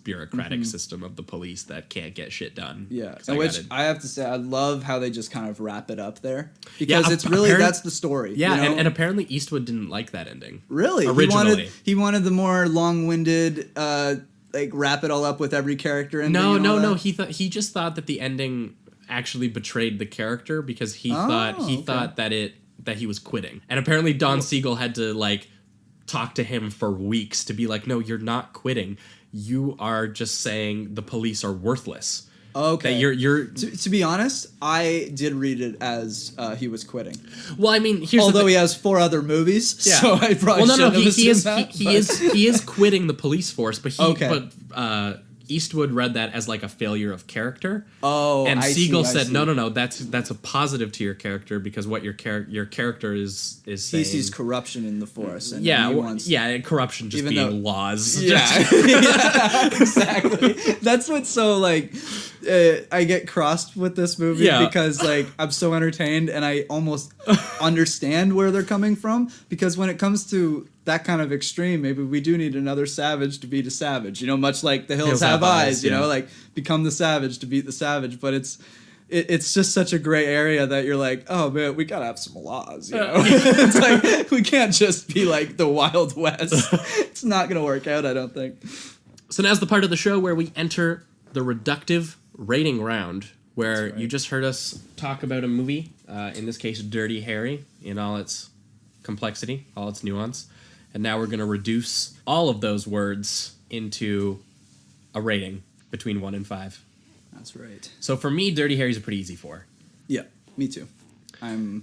bureaucratic system of the police that can't get shit done. Yeah, and I have to say, I love how they just kind of wrap it up there. Because it's really, that's the story. Yeah, you know? and apparently Eastwood didn't like that ending. Really? Originally. He wanted the more long-winded, wrap it all up with every character ending. No. He just thought that the ending actually betrayed the character because he thought that he was quitting. And apparently Don Seigel had to talk to him for weeks to be like, no, you're not quitting. You are just saying the police are worthless. Okay. That you're to be honest, I did read it as he was quitting. Well, I mean, although he has 4 other movies, so I probably he is quitting the police force, but Eastwood read that as like a failure of character. Oh, and Seigel said, see. No, that's a positive to your character because what your character is saying. He sees corruption in the force. And and corruption just being laws. Yeah, yeah, exactly. That's what's so I get crossed with this movie because I'm so entertained and I almost understand where they're coming from because when it comes to that kind of extreme, maybe we do need another savage to beat a savage, much like The Hills Have Eyes, become the savage to beat the savage. But it's just such a gray area that you're like, oh man, we gotta have some laws, It's like, we can't just be like the Wild West. It's not gonna work out, I don't think. So now's the part of the show where we enter the reductive rating round, where you just heard us talk about a movie, in this case, Dirty Harry, in all its complexity, all its nuance. And now we're going to reduce all of those words into a rating between 1 and 5. That's right. So for me, Dirty Harry's a pretty easy 4. Yeah, me too. I'm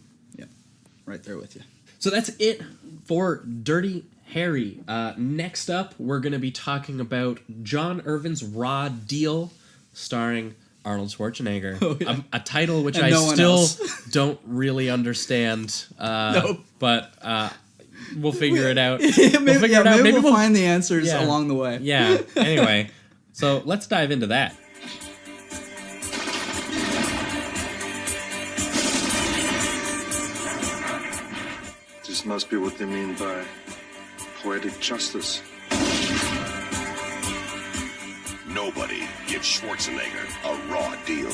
right there with you. So that's it for Dirty Harry. Next up, we're going to be talking about John Irvin's Raw Deal, starring Arnold Schwarzenegger. Oh, yeah. A title which I still don't really understand. Nope. But... we'll figure it out. Maybe we'll find the answers along the way. Yeah. Anyway, so let's dive into that. This must be what they mean by poetic justice. Nobody gives Schwarzenegger a raw deal.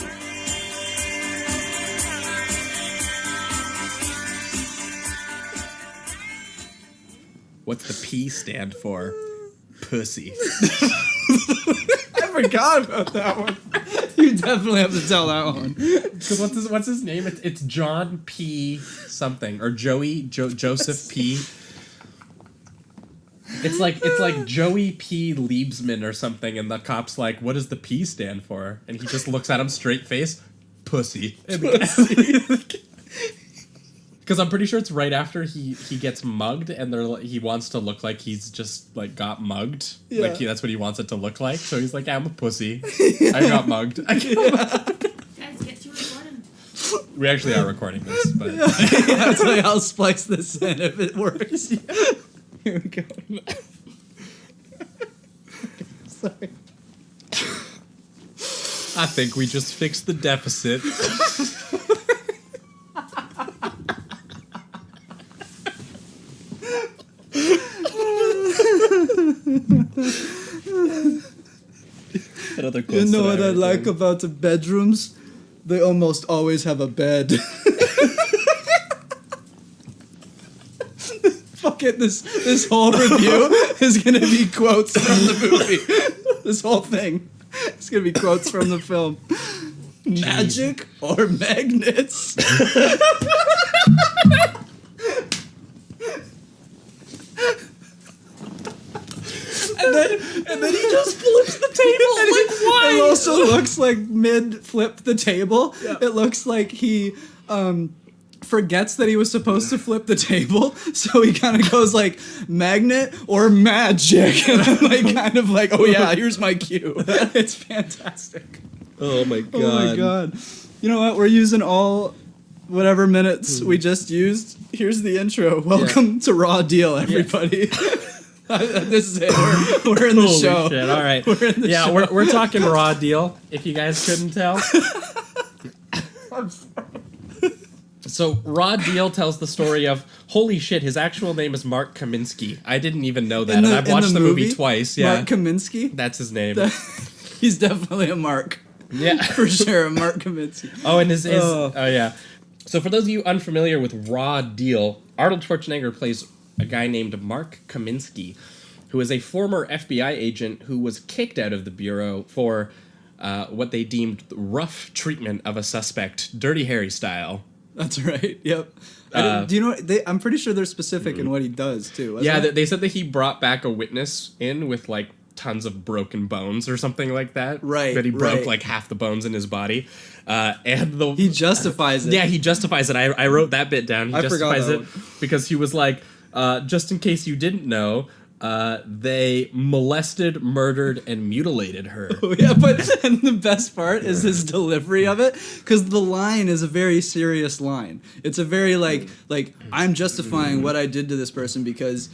What's the P stand for? Pussy. I forgot about that one. You definitely have to tell that one. What's his name? It's John P. something or Joseph P. It's like Joey P. Liebsman or something, and the cop's like, "What does the P stand for?" And he just looks at him straight face, pussy. Because I'm pretty sure it's right after he gets mugged, and he wants to look like he's just got mugged. Yeah. That's what he wants it to look like. So he's like, I'm a pussy. I got mugged. Guys, get to recording. We actually are recording this, but that's why I'll splice this in if it works. Here we go. Sorry. I think we just fixed the deficit. You know what I like about the bedrooms? They almost always have a bed. fucking this whole review is gonna be quotes from the movie. This whole thing is gonna be quotes from the film. Magic or magnets? And then he just flips the table. Like, why? It also looks like mid-flip the table. Yeah. It looks like he forgets that he was supposed to flip the table, so he kind of goes like, magnet or magic? And I'm like, kind of like, oh yeah, here's my cue. It's fantastic. Oh my god. Oh my god. You know what? We're using all whatever minutes we just used. Here's the intro. Welcome to Raw Deal, everybody. This is it. We're in the Holy show. Shit. All right. We're in the show. We're talking Raw Deal, if you guys couldn't tell. I'm sorry. So Raw Deal tells the story of, holy shit, his actual name is Mark Kaminsky. I didn't even know that, and I've watched the movie twice. Yeah, Mark Kaminsky? That's his name. He's definitely a Mark. Yeah. For sure, Mark Kaminsky. Oh, and his oh yeah. So for those of you unfamiliar with Raw Deal, Arnold Schwarzenegger plays a guy named Mark Kaminsky, who is a former FBI agent who was kicked out of the Bureau for what they deemed rough treatment of a suspect, Dirty Harry style. That's right. Yep. Do you know? I'm pretty sure they're specific in what he does too. Yeah, they said that he brought back a witness in with like tons of broken bones or something like that. Right. That he broke like half the bones in his body, and he justifies it. Yeah, he justifies it. I wrote that bit down. He justifies it because he was like, just in case you didn't know, they molested, murdered, and mutilated her. Oh, yeah, and the best part is his delivery of it, because the line is a very serious line. It's a very like I'm justifying what I did to this person because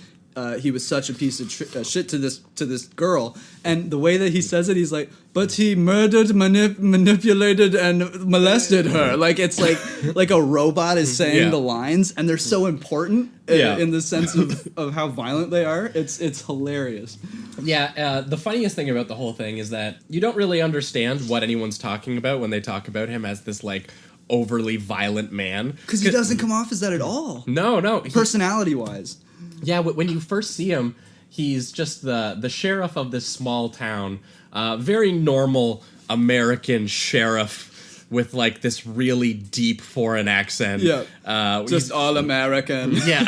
he was such a piece of shit to this girl, and the way that he says it, he's like, but he murdered, manipulated, and molested her. Like it's like a robot is saying the lines, and they're so important in the sense of how violent they are. It's hilarious. Yeah, the funniest thing about the whole thing is that you don't really understand what anyone's talking about when they talk about him as this like overly violent man, because he doesn't come off as that at all. No, personality wise. Yeah, when you first see him, he's just the sheriff of this small town. Very normal American sheriff with like this really deep foreign accent. Yeah, just all American. Yeah,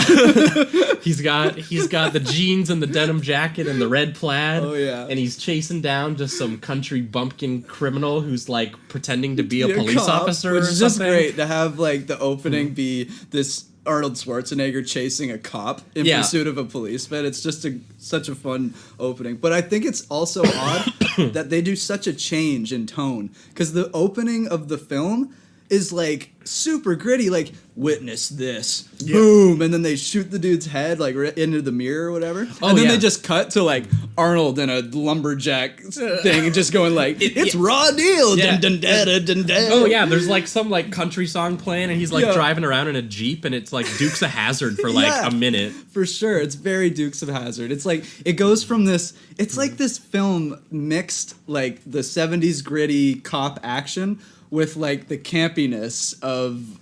he's got the jeans and the denim jacket and the red plaid. Oh yeah, and he's chasing down just some country bumpkin criminal who's like pretending to be a police officer. Which is just great to have like the opening be this Arnold Schwarzenegger chasing a cop in pursuit of a policeman. It's just such a fun opening. But I think it's also odd that they do such a change in tone, because the opening of the film is like super gritty, like witness this, boom, and then they shoot the dude's head like into the mirror or whatever, and then they just cut to like Arnold in a lumberjack thing and just going like, it's Raw Deal, dun, dun, dun, dun, dun. Oh yeah, there's like some like country song playing, and he's like driving around in a Jeep, and it's like Dukes of Hazzard for like a minute. For sure, it's very Dukes of Hazzard. It's like it goes from this. It's like this film mixed like the 70s gritty cop action with like the campiness of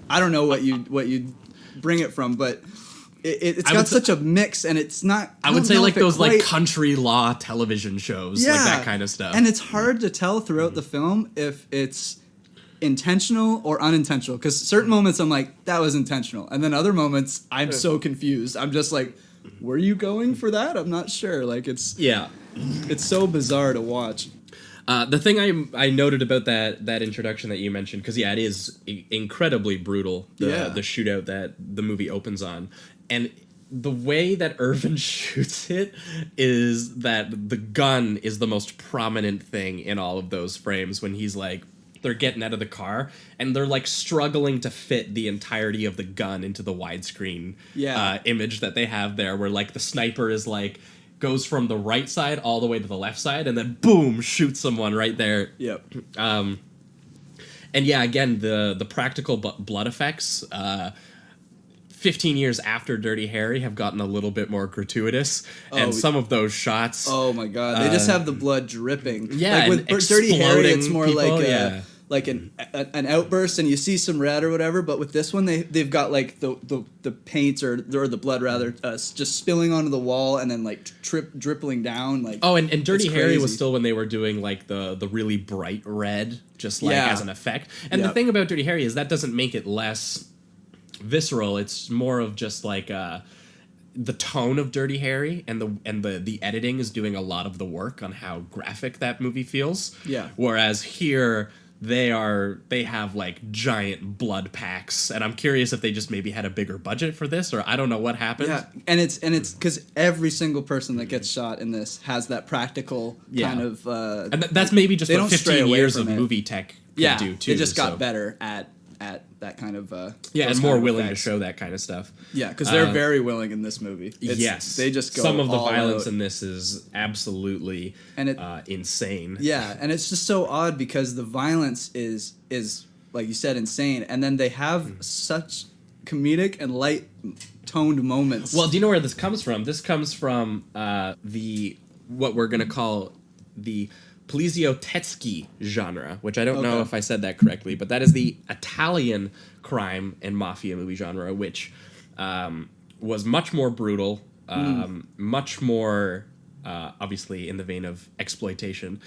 I don't know what you bring it from, but it's got such a mix, and it's not. I would say like those like country law television shows, like that kind of stuff. And it's hard to tell throughout the film if it's intentional or unintentional, because certain moments I'm like, that was intentional, and then other moments I'm so confused. I'm just like, were you going for that? I'm not sure. Like it's so bizarre to watch. The thing I noted about that introduction that you mentioned, because it is incredibly brutal, the shootout that the movie opens on, and the way that Irvin shoots it is that the gun is the most prominent thing in all of those frames when he's like, they're getting out of the car and they're like struggling to fit the entirety of the gun into the widescreen image that they have there, where like the sniper is like goes from the right side all the way to the left side and then boom, shoots someone right there. Yep. And yeah, again, the practical blood effects 15 years after Dirty Harry have gotten a little bit more gratuitous, and some of those shots, oh my god, they just have the blood dripping. Yeah, like with Dirty Harry, it's more people, like like an outburst and you see some red or whatever, but with this one they've got like the paint or the blood rather just spilling onto the wall and then like dripping down like. Oh, and Dirty Harry was still when they were doing like the really bright red, just like as an effect. And the thing about Dirty Harry is that doesn't make it less visceral. It's more of just like the tone of Dirty Harry and the editing is doing a lot of the work on how graphic that movie feels. Yeah. Whereas here they have like giant blood packs, and I'm curious if they just maybe had a bigger budget for this, or I don't know what happened. Yeah, and it's because every single person that gets shot in this has that practical kind of. And that's maybe just what 15 years of movie tech can do too. They just got better at that kind of and more willing to show that kind of stuff. Yeah, because they're very willing in this movie. Yes, they just go some of the all violence out. in this is absolutely insane. Yeah, and it's just so odd because the violence is like you said insane, and then they have such comedic and light toned moments. Well, do you know where this comes from? This comes from what we're gonna call the Plesiotetski genre, which I don't know if I said that correctly, but that is the Italian crime and mafia movie genre, which was much more brutal, much more obviously in the vein of exploitation,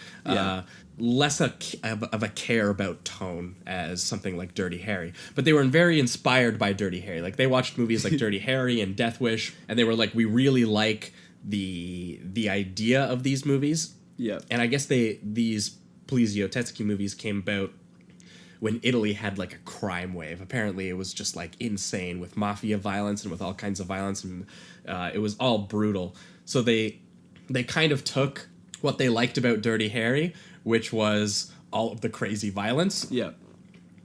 less of a care about tone as something like Dirty Harry. But they were very inspired by Dirty Harry. Like they watched movies like Dirty Harry and Death Wish, and they were like, we really like the idea of these movies. Yeah, and I guess these Plesiotetski movies came about when Italy had like a crime wave. Apparently, it was just like insane with mafia violence and with all kinds of violence, and it was all brutal. So they kind of took what they liked about Dirty Harry, which was all of the crazy violence. Yeah.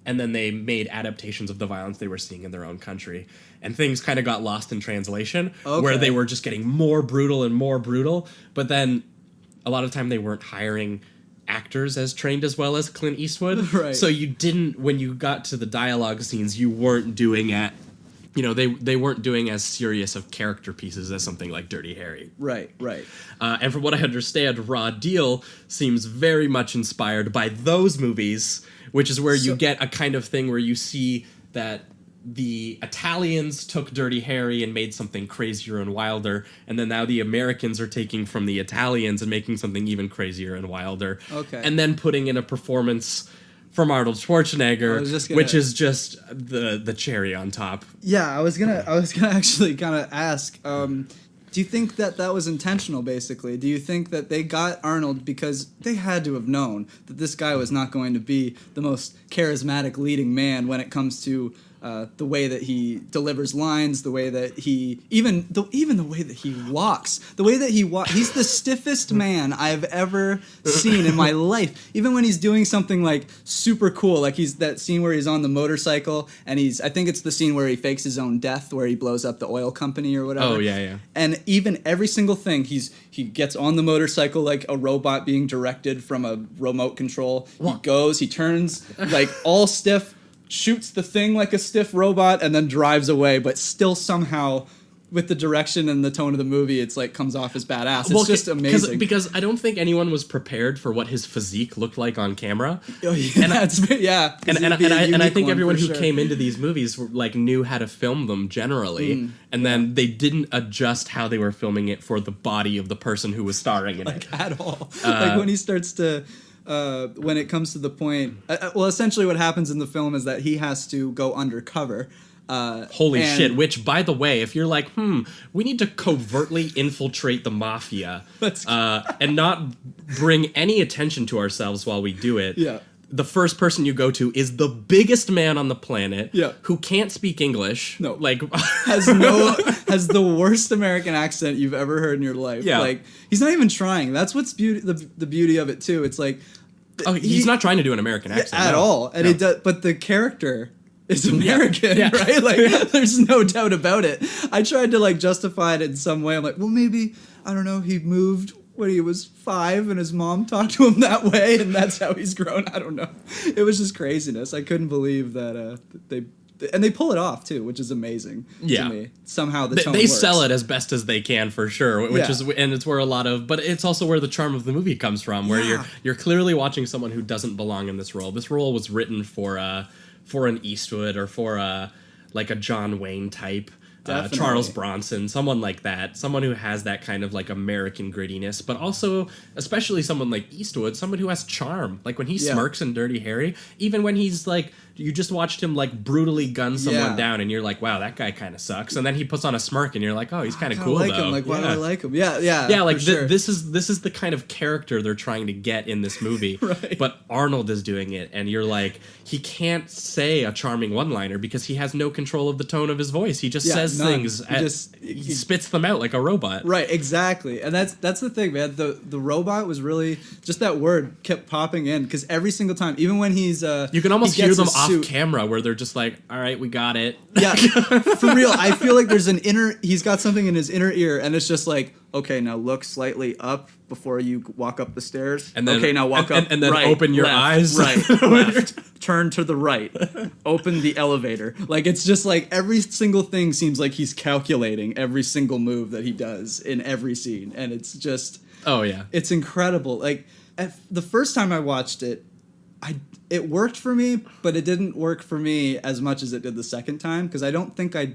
And then they made adaptations of the violence they were seeing in their own country. And things kind of got lost in translation, where they were just getting more brutal and more brutal. But then a lot of the time they weren't hiring actors as trained as well as Clint Eastwood. Right. So you didn't, when you got to the dialogue scenes, you weren't doing they weren't doing as serious of character pieces as something like Dirty Harry. Right. And from what I understand, Raw Deal seems very much inspired by those movies, which is where you get a kind of thing where you see that the Italians took Dirty Harry and made something crazier and wilder, and then now the Americans are taking from the Italians and making something even crazier and wilder. Okay. And then putting in a performance from Arnold Schwarzenegger, which is just the cherry on top. Yeah, I was gonna actually kind of ask. Do you think that was intentional, basically? Do you think that they got Arnold because they had to have known that this guy was not going to be the most charismatic leading man when it comes to the way that he delivers lines, the way that he even the way that he walks, he's the stiffest man I've ever seen in my life. Even when he's doing something like super cool, like he's that scene where he's on the motorcycle and I think it's the scene where he fakes his own death, where he blows up the oil company or whatever. Oh yeah. And even every single thing, he gets on the motorcycle like a robot being directed from a remote control. He goes, he turns like all stiff, shoots the thing like a stiff robot, and then drives away, but still somehow with the direction and the tone of the movie, it's like comes off as badass. It's just amazing. Because I don't think anyone was prepared for what his physique looked like on camera. Oh, yeah, and I think everyone who came into these movies like knew how to film them generally, and then they didn't adjust how they were filming it for the body of the person who was starring in it at all. Like when he starts to. When it comes to the point, essentially what happens in the film is that he has to go undercover. Holy shit, which, by the way, if you're like, we need to covertly infiltrate the mafia and not bring any attention to ourselves while we do it, the first person you go to is the biggest man on the planet who can't speak English. No. Like, has the worst American accent you've ever heard in your life. Yeah. Like, he's not even trying. That's what's the beauty of it, too. It's like... he's not trying to do an American accent. At all. And it does, but the character is American, right? Like, there's no doubt about it. I tried to, like, justify it in some way. I'm like, well, maybe, I don't know, he moved when he was 5 and his mom talked to him that way and that's how he's grown. I don't know. It was just craziness. I couldn't believe that and they pull it off too, which is amazing to me. Somehow the tone they works. sell it as best as they can for sure, which is, and it's where a lot of, but it's also where the charm of the movie comes from, where you're clearly watching someone who doesn't belong in this role. This role was written for an Eastwood or for like a John Wayne type. Charles Bronson, someone like that, someone who has that kind of like American grittiness, but also, especially someone like Eastwood, someone who has charm. Like when he smirks in Dirty Harry, even when he's like, you just watched him like brutally gun someone down, and you're like, wow, that guy kind of sucks. And then he puts on a smirk, and you're like, oh, he's kind of cool like though. Him. Like, why do I like him? Yeah. Like this is the kind of character they're trying to get in this movie. Right. But Arnold is doing it, and you're like, he can't say a charming one-liner because he has no control of the tone of his voice. He just says things. He spits them out like a robot. Right, exactly. And that's the thing, man. The robot was really just that word kept popping in because every single time, even when he's you can almost hear them off camera where they're just like, all right, we got it. Yeah, for real. I feel like there's he's got something in his inner ear, and it's just like, okay, now look slightly up before you walk up the stairs. And then, okay, now walk up and then right, open your left, eyes. Right, left, turn to the right, open the elevator. Like, it's just like every single thing seems like he's calculating every single move that he does in every scene. And it's just... Oh, yeah. It's incredible. Like, the first time I watched it, it worked for me, but it didn't work for me as much as it did the second time, because I don't think I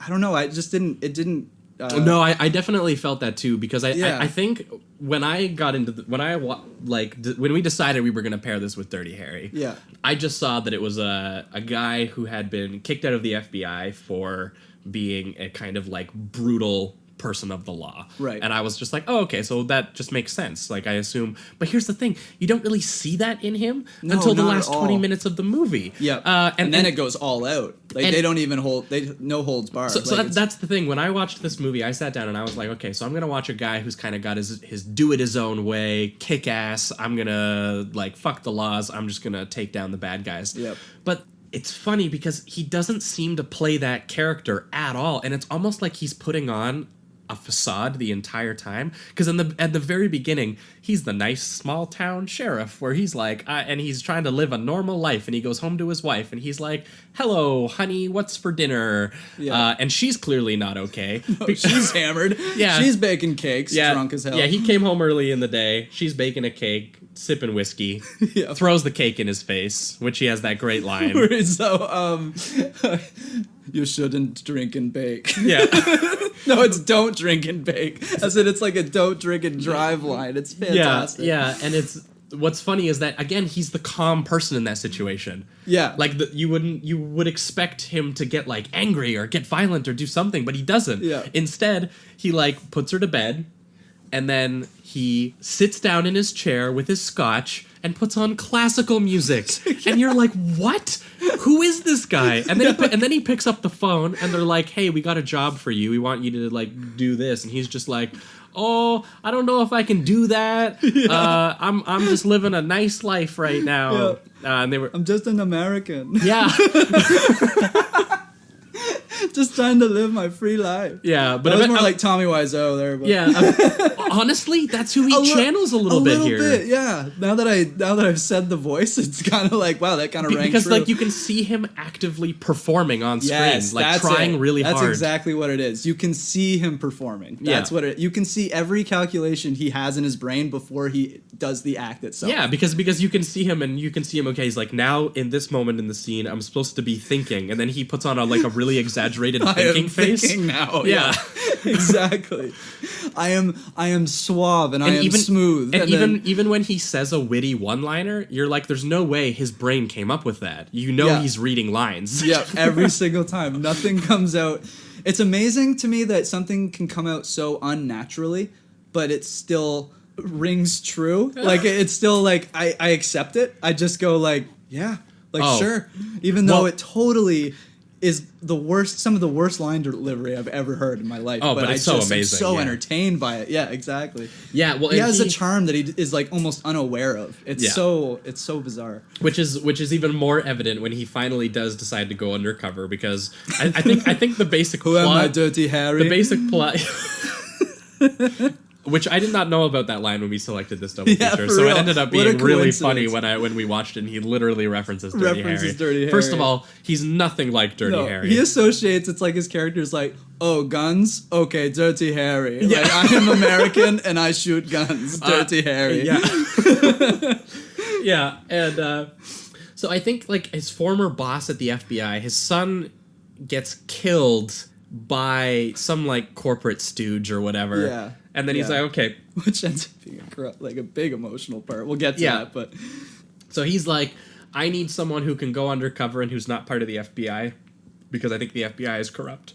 don't know, I just didn't... It didn't... No, I definitely felt that too, because I think when I got into when we decided we were going to pair this with Dirty Harry, I just saw that it was a guy who had been kicked out of the FBI for being a kind of like brutal person of the law. Right. And I was just like, oh, okay, so that just makes sense. Like, I assume. But here's the thing. You don't really see that in him until the last 20 minutes of the movie. Yeah. And then it goes all out. Like, they don't even no holds barred. So that's the thing. When I watched this movie, I sat down and I was like, okay, so I'm going to watch a guy who's kind of got his do it his own way, kick ass. I'm going to, like, fuck the laws. I'm just going to take down the bad guys. Yep. But it's funny because he doesn't seem to play that character at all. And it's almost like he's putting on a facade the entire time, because at the very beginning he's the nice small town sheriff where he's like and he's trying to live a normal life, and he goes home to his wife and he's like, hello honey, what's for dinner? And she's clearly not okay. She's hammered. She's baking cakes, drunk as hell. He came home early in the day, she's baking a cake, sipping whiskey, throws the cake in his face, which he has that great line where it's so you shouldn't drink and bake. No, it's don't drink and bake. I said it's like a don't drink and drive line. It's fantastic. Yeah, and it's what's funny is that again he's the calm person in that situation. Yeah, like you would expect him to get like angry or get violent or do something, but he doesn't. Yeah. Instead, he like puts her to bed, and then he sits down in his chair with his scotch and puts on classical music. And you're like, what? Who is this guy? And then he picks up the phone and they're like, hey, we got a job for you. We want you to like do this. And he's just like, oh, I don't know if I can do that. I'm just living a nice life right now. And I'm just an American. Yeah. Just trying to live my free life. Yeah, but it was more like Tommy Wiseau there. But. Yeah, honestly, that's who he channels a little bit here. Yeah. Now that I've said the voice, it's kind of like, wow, that kind of rang because true. Like you can see him actively performing on screen, like trying really hard. That's exactly what it is. You can see him performing. That's what you can see every calculation he has in his brain before he does the act itself. Yeah, because you can see him and you can see him. Okay, he's like, now in this moment in the scene, I'm supposed to be thinking, and then he puts on a really exaggerated thinking face. Thinking now. Yeah. Exactly. I am suave and I am smooth. And even when he says a witty one-liner, you're like, there's no way his brain came up with that. He's reading lines. Yeah, every single time. Nothing comes out. It's amazing to me that something can come out so unnaturally, but it still rings true. Like, it's still like, I accept it. I just go like, yeah, like, sure. Even though it totally is some of the worst line delivery I've ever heard in my life. Oh, but it's so amazing. I'm so entertained by it. Yeah, exactly. Yeah, well, he has a charm that he is like almost unaware of. It's so bizarre. Which is even more evident when he finally does decide to go undercover, because I think the basic Who plot. am I, Dirty Harry? The basic plot. Which I did not know about that line when we selected this double feature, so real. it ended up What a being really coincidence. funny when we watched it and he literally references Dirty Harry. Harry. First of all, he's nothing like Dirty Harry. He associates, it's like his character's like, oh, guns? Okay, Dirty Harry. Yeah. Like, I am American and I shoot guns. Dirty Harry. Yeah. Yeah, and so I think like his former boss at the FBI, his son gets killed by some like corporate stooge or whatever. Yeah. And then he's like, okay. Which ends up being a big emotional part. We'll get to that, but... So he's like, I need someone who can go undercover and who's not part of the FBI, because I think the FBI is corrupt.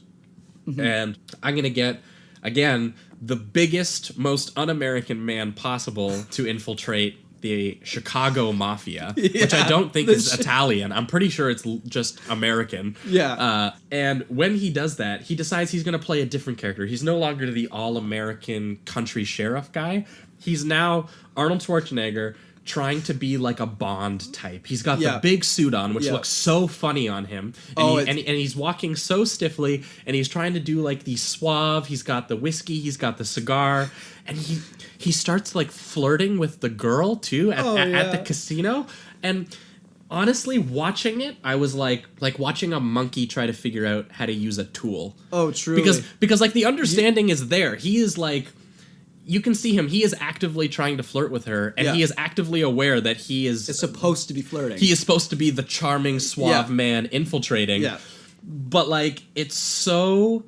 Mm-hmm. And I'm going to get, again, the biggest, most un-American man possible to infiltrate the Chicago Mafia, which I don't think is Italian. I'm pretty sure it's just American. Yeah. And when he does that, he decides he's going to play a different character. He's no longer the all-American country sheriff guy. He's now Arnold Schwarzenegger trying to be like a Bond type. He's got the big suit on, which looks so funny on him. And, and he's walking so stiffly, and he's trying to do like the suave. He's got the whiskey, he's got the cigar, and he starts like flirting with the girl too at the casino. And honestly, watching it, I was like watching a monkey try to figure out how to use a tool. Oh, truly. Because like the understanding is there. He is like, you can see him. He is actively trying to flirt with her, and he is actively aware that he is... It's supposed to be flirting. He is supposed to be the charming, suave man infiltrating. Yeah. But, like, it's so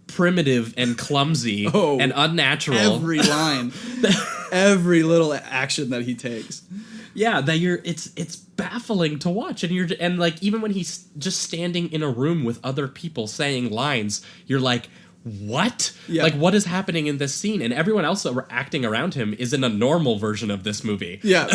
primitive and clumsy and unnatural. Every line. Every little action that he takes. Yeah, that it's baffling to watch, and like even when he's just standing in a room with other people saying lines, you're like, what? Yeah. Like, what is happening in this scene? And everyone else acting around him is in a normal version of this movie. Yeah.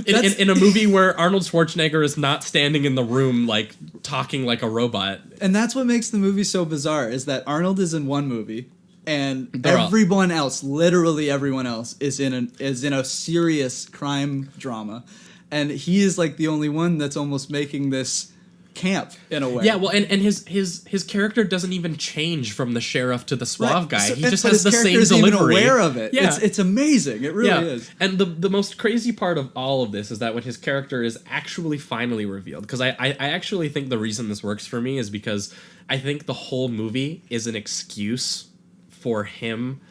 in a movie where Arnold Schwarzenegger is not standing in the room, like, talking like a robot. And that's what makes the movie so bizarre, is that Arnold is in one movie, and everyone else, literally everyone else, is in a serious crime drama. And he is, like, the only one that's almost making this camp in a way. Yeah, well, and his character doesn't even change from the sheriff to the suave guy. So, he just has the same delivery. Even aware of it. Yeah. It's amazing. It really is. And the most crazy part of all of this is that when his character is actually finally revealed, because I actually think the reason this works for me is because I think the whole movie is an excuse for him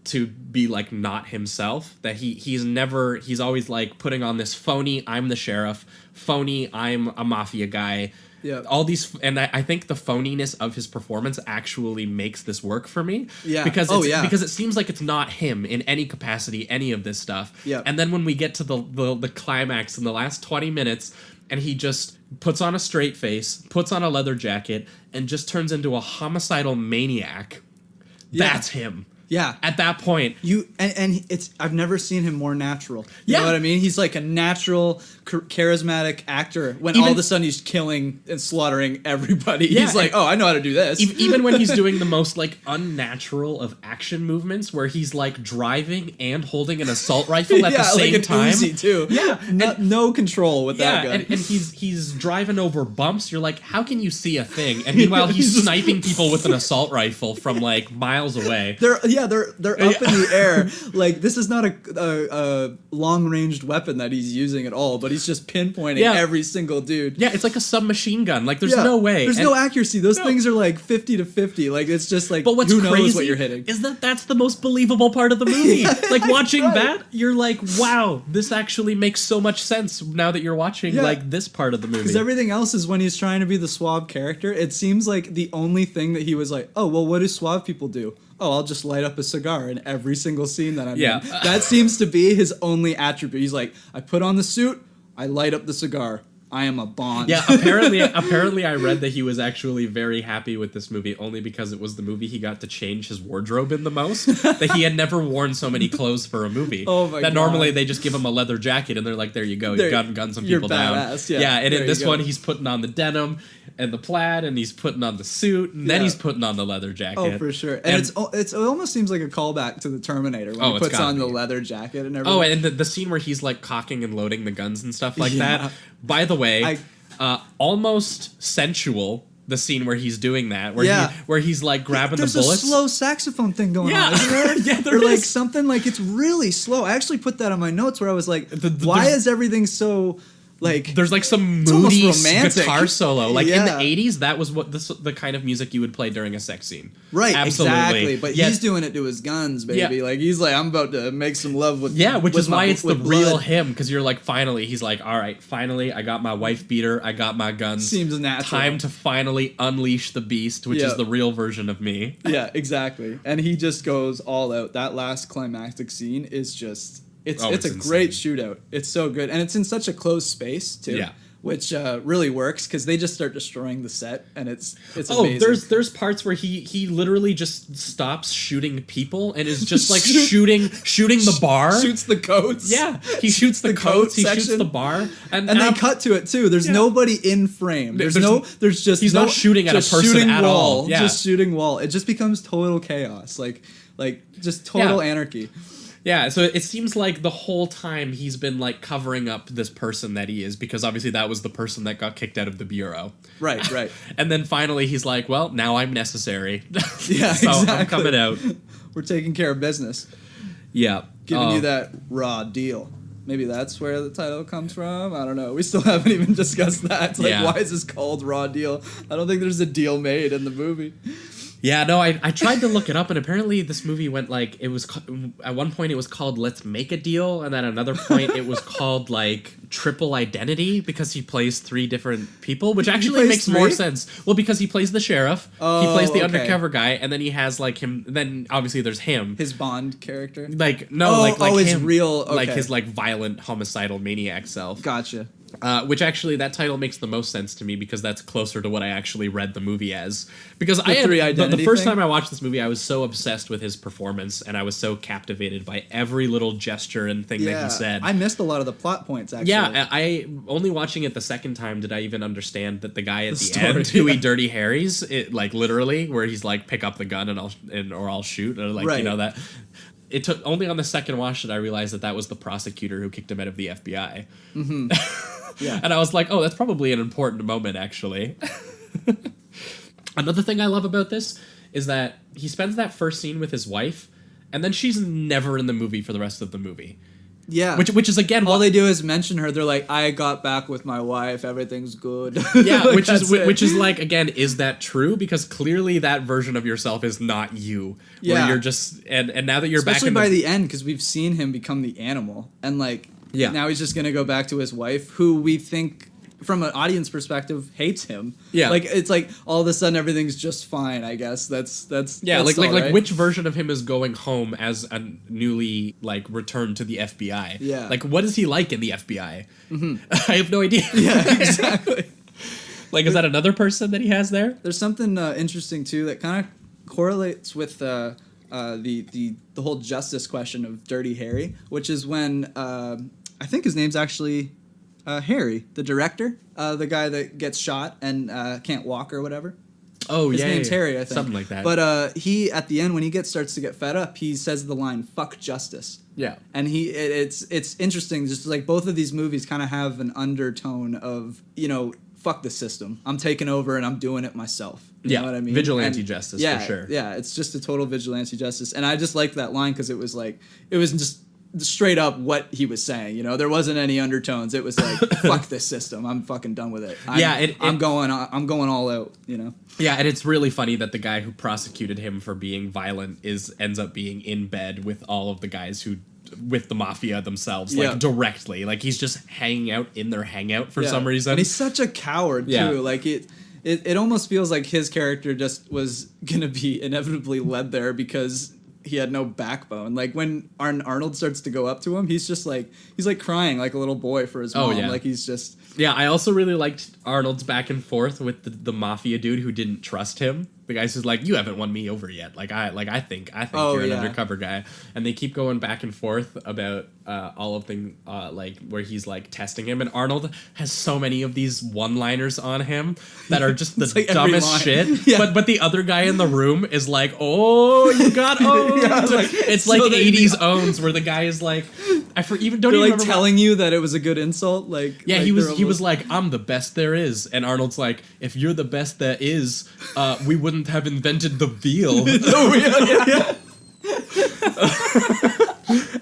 to be like not himself, that he's always like putting on this phony I'm the sheriff, phony I'm a mafia guy. Yeah. All these, and I think the phoniness of his performance actually makes this work for me. Yeah. Because it seems like it's not him in any capacity, any of this stuff. Yeah. And then when we get to the climax in the last 20 minutes, and he just puts on a straight face, puts on a leather jacket, and just turns into a homicidal maniac. Yeah. That's him. Yeah. At that point. I've never seen him more natural. You Yeah. know what I mean? He's like a natural, charismatic actor when all of a sudden he's killing and slaughtering everybody. Yeah, he's like, oh, I know how to do this. Even when he's doing the most like unnatural of action movements, where he's like driving and holding an assault rifle at the same like an time. Uzi too. Yeah. No control with that gun. And he's driving over bumps. You're like, how can you see a thing? And meanwhile, he's sniping people with an assault rifle from like miles away. They're up in the air. Like, this is not a long-ranged weapon that he's using at all, but he's just pinpointing every single dude. Yeah, it's like a submachine gun. Like, there's no way. There's no accuracy. Those things are like 50 to 50. Like, it's just like, but what's who crazy knows what you're hitting. Is that's the most believable part of the movie. Like, watching that, you're like, wow, this actually makes so much sense now that you're watching, like, this part of the movie. Because everything else is when he's trying to be the suave character, it seems like the only thing that he was like, oh, well, what do suave people do? Oh, I'll just light up a cigar in every single scene that I'm in. That seems to be his only attribute. He's like, I put on the suit, I light up the cigar. I am a Bond. Yeah, apparently I read that he was actually very happy with this movie only because it was the movie he got to change his wardrobe in the most. That he had never worn so many clothes for a movie. Oh my God. Normally they just give him a leather jacket and they're like, there you go, you gun some people down. Badass, yeah, and in this one he's putting on the denim and the plaid, and he's putting on the suit, and then he's putting on the leather jacket. Oh, for sure. And it almost seems like a callback to the Terminator when he puts on the leather jacket and everything. Oh, and the scene where he's like cocking and loading the guns and stuff like that. By the way, almost sensual the scene where he's doing that, where he's like grabbing the bullets. There's a slow saxophone thing going on, isn't there? Yeah, there or like is. something like it's really slow. I actually put that on my notes where I was like, why is everything so like? There's like some moody romantic guitar solo. Like in the Yeah. 80s, that was what the kind of music you would play during a sex scene. Right, Absolutely. exactly. But Yet- he's doing it to his guns, baby. Yeah. Like he's like, I'm about to make some love with. Yeah, which with is why it's the with real blood. him, because you're like, finally, he's like, all right, finally, I got my wife beater, I got my guns. Seems natural. Time to finally unleash the beast, which Yeah. is the real version of me. Yeah, exactly. And he just goes all out. That last climactic scene is just it's a insane. great shootout. It's so good, and it's in such a closed space too. Yeah. Which really works because they just start destroying the set, and it's Oh, amazing. there's parts where he literally just stops shooting people and is just like shooting the bar. Shoots the coats. Yeah, he shoots the coat coats. He shoots section. the bar, and And they cut to it too. There's nobody in frame. There's just he's not shooting at a just person shooting at wall, all. Yeah. Just shooting wall. It just becomes total chaos. Like just total anarchy. Yeah, so it seems like the whole time he's been like covering up this person that he is, because obviously that was the person that got kicked out of the bureau. Right. And then finally he's like, well, now I'm necessary. Yeah, so exactly. I'm coming out. We're taking care of business. Yeah. Giving you that raw deal. Maybe that's where the title comes from. I don't know. We still haven't even discussed that. It's like, why is this called Raw Deal? I don't think there's a deal made in the movie. Yeah, no, I tried to look it up, and apparently this movie went like, it was, at one point it was called Let's Make a Deal, and then at another point it was called like Triple Identity, because he plays 3 different people, which actually makes more sense. Well, because he plays the sheriff, he plays the undercover guy, and then he has like him, then obviously there's him. His Bond character? Like, no, like his him, real, okay. like his like violent homicidal maniac self. Gotcha. Which actually, that title makes the most sense to me, because that's closer to what I actually read the movie as. Because the first time I watched this movie, I was so obsessed with his performance, and I was so captivated by every little gesture and thing that he said. I missed a lot of the plot points, actually. Yeah, I only watching it the second time did I even understand that the guy at the end who he Dirty Harry's, it like literally, where he's like, pick up the gun or I'll shoot, or like, you know, that. It took only on the second watch that I realized that was the prosecutor who kicked him out of the FBI. Mm-hmm. Yeah. And I was like, oh, that's probably an important moment, actually. Another thing I love about this is that he spends that first scene with his wife, and then she's never in the movie for the rest of the movie. Yeah. Which is, again... all they do is mention her. They're like, I got back with my wife. Everything's good. Yeah, like, which is like, again, is that true? Because clearly that version of yourself is not you. Yeah. Where you're just... And now that you're especially back in by the end, because we've seen him become the animal. And, like, now he's just going to go back to his wife, who we think, from an audience perspective, hates him. Yeah. Like, it's like, all of a sudden, everything's just fine, I guess. That's like which version of him is going home as a newly, like, returned to the FBI? Yeah. Like, what is he like in the FBI? Mm-hmm. I have no idea. Yeah, exactly. Like, is that another person that he has there? There's something interesting, too, that kind of correlates with the whole justice question of Dirty Harry, which is when, I think his name's actually... Harry, the director, the guy that gets shot and can't walk or whatever. Oh, his name's Harry, I think. Something like that. But he, at the end, when he starts to get fed up, he says the line, "Fuck justice." Yeah. And it's interesting, just like both of these movies kind of have an undertone of, you know, fuck the system. I'm taking over and I'm doing it myself. You know what I mean? Vigilante justice, for sure. Yeah, it's just a total vigilante justice. And I just liked that line because it was just straight up what he was saying, you know. There wasn't any undertones. It was like, fuck this system. I'm fucking done with it. I'm going all out, you know. Yeah, and it's really funny that the guy who prosecuted him for being violent ends up being in bed with all of the guys with the mafia themselves, like directly. Like he's just hanging out in their hangout for some reason. And he's such a coward too. Like it almost feels like his character just was gonna be inevitably led there because he had no backbone. Like when Arnold starts to go up to him, he's like crying like a little boy for his mom. Oh, yeah. Like he's just... Yeah, I also really liked Arnold's back and forth with the mafia dude who didn't trust him. The guy's just like, you haven't won me over yet. I think you're an undercover guy. And they keep going back and forth about all of things, like where he's like testing him. And Arnold has so many of these one-liners on him that are just the like dumbest shit. Yeah. But the other guy in the room is like, oh, you got owned. It's like 80s owns where the guy is like, Don't They're even like remember telling you that it was a good insult. Like yeah, like he was almost... like, I'm the best there is, and Arnold's like, if you're the best there is, we wouldn't have invented the veal.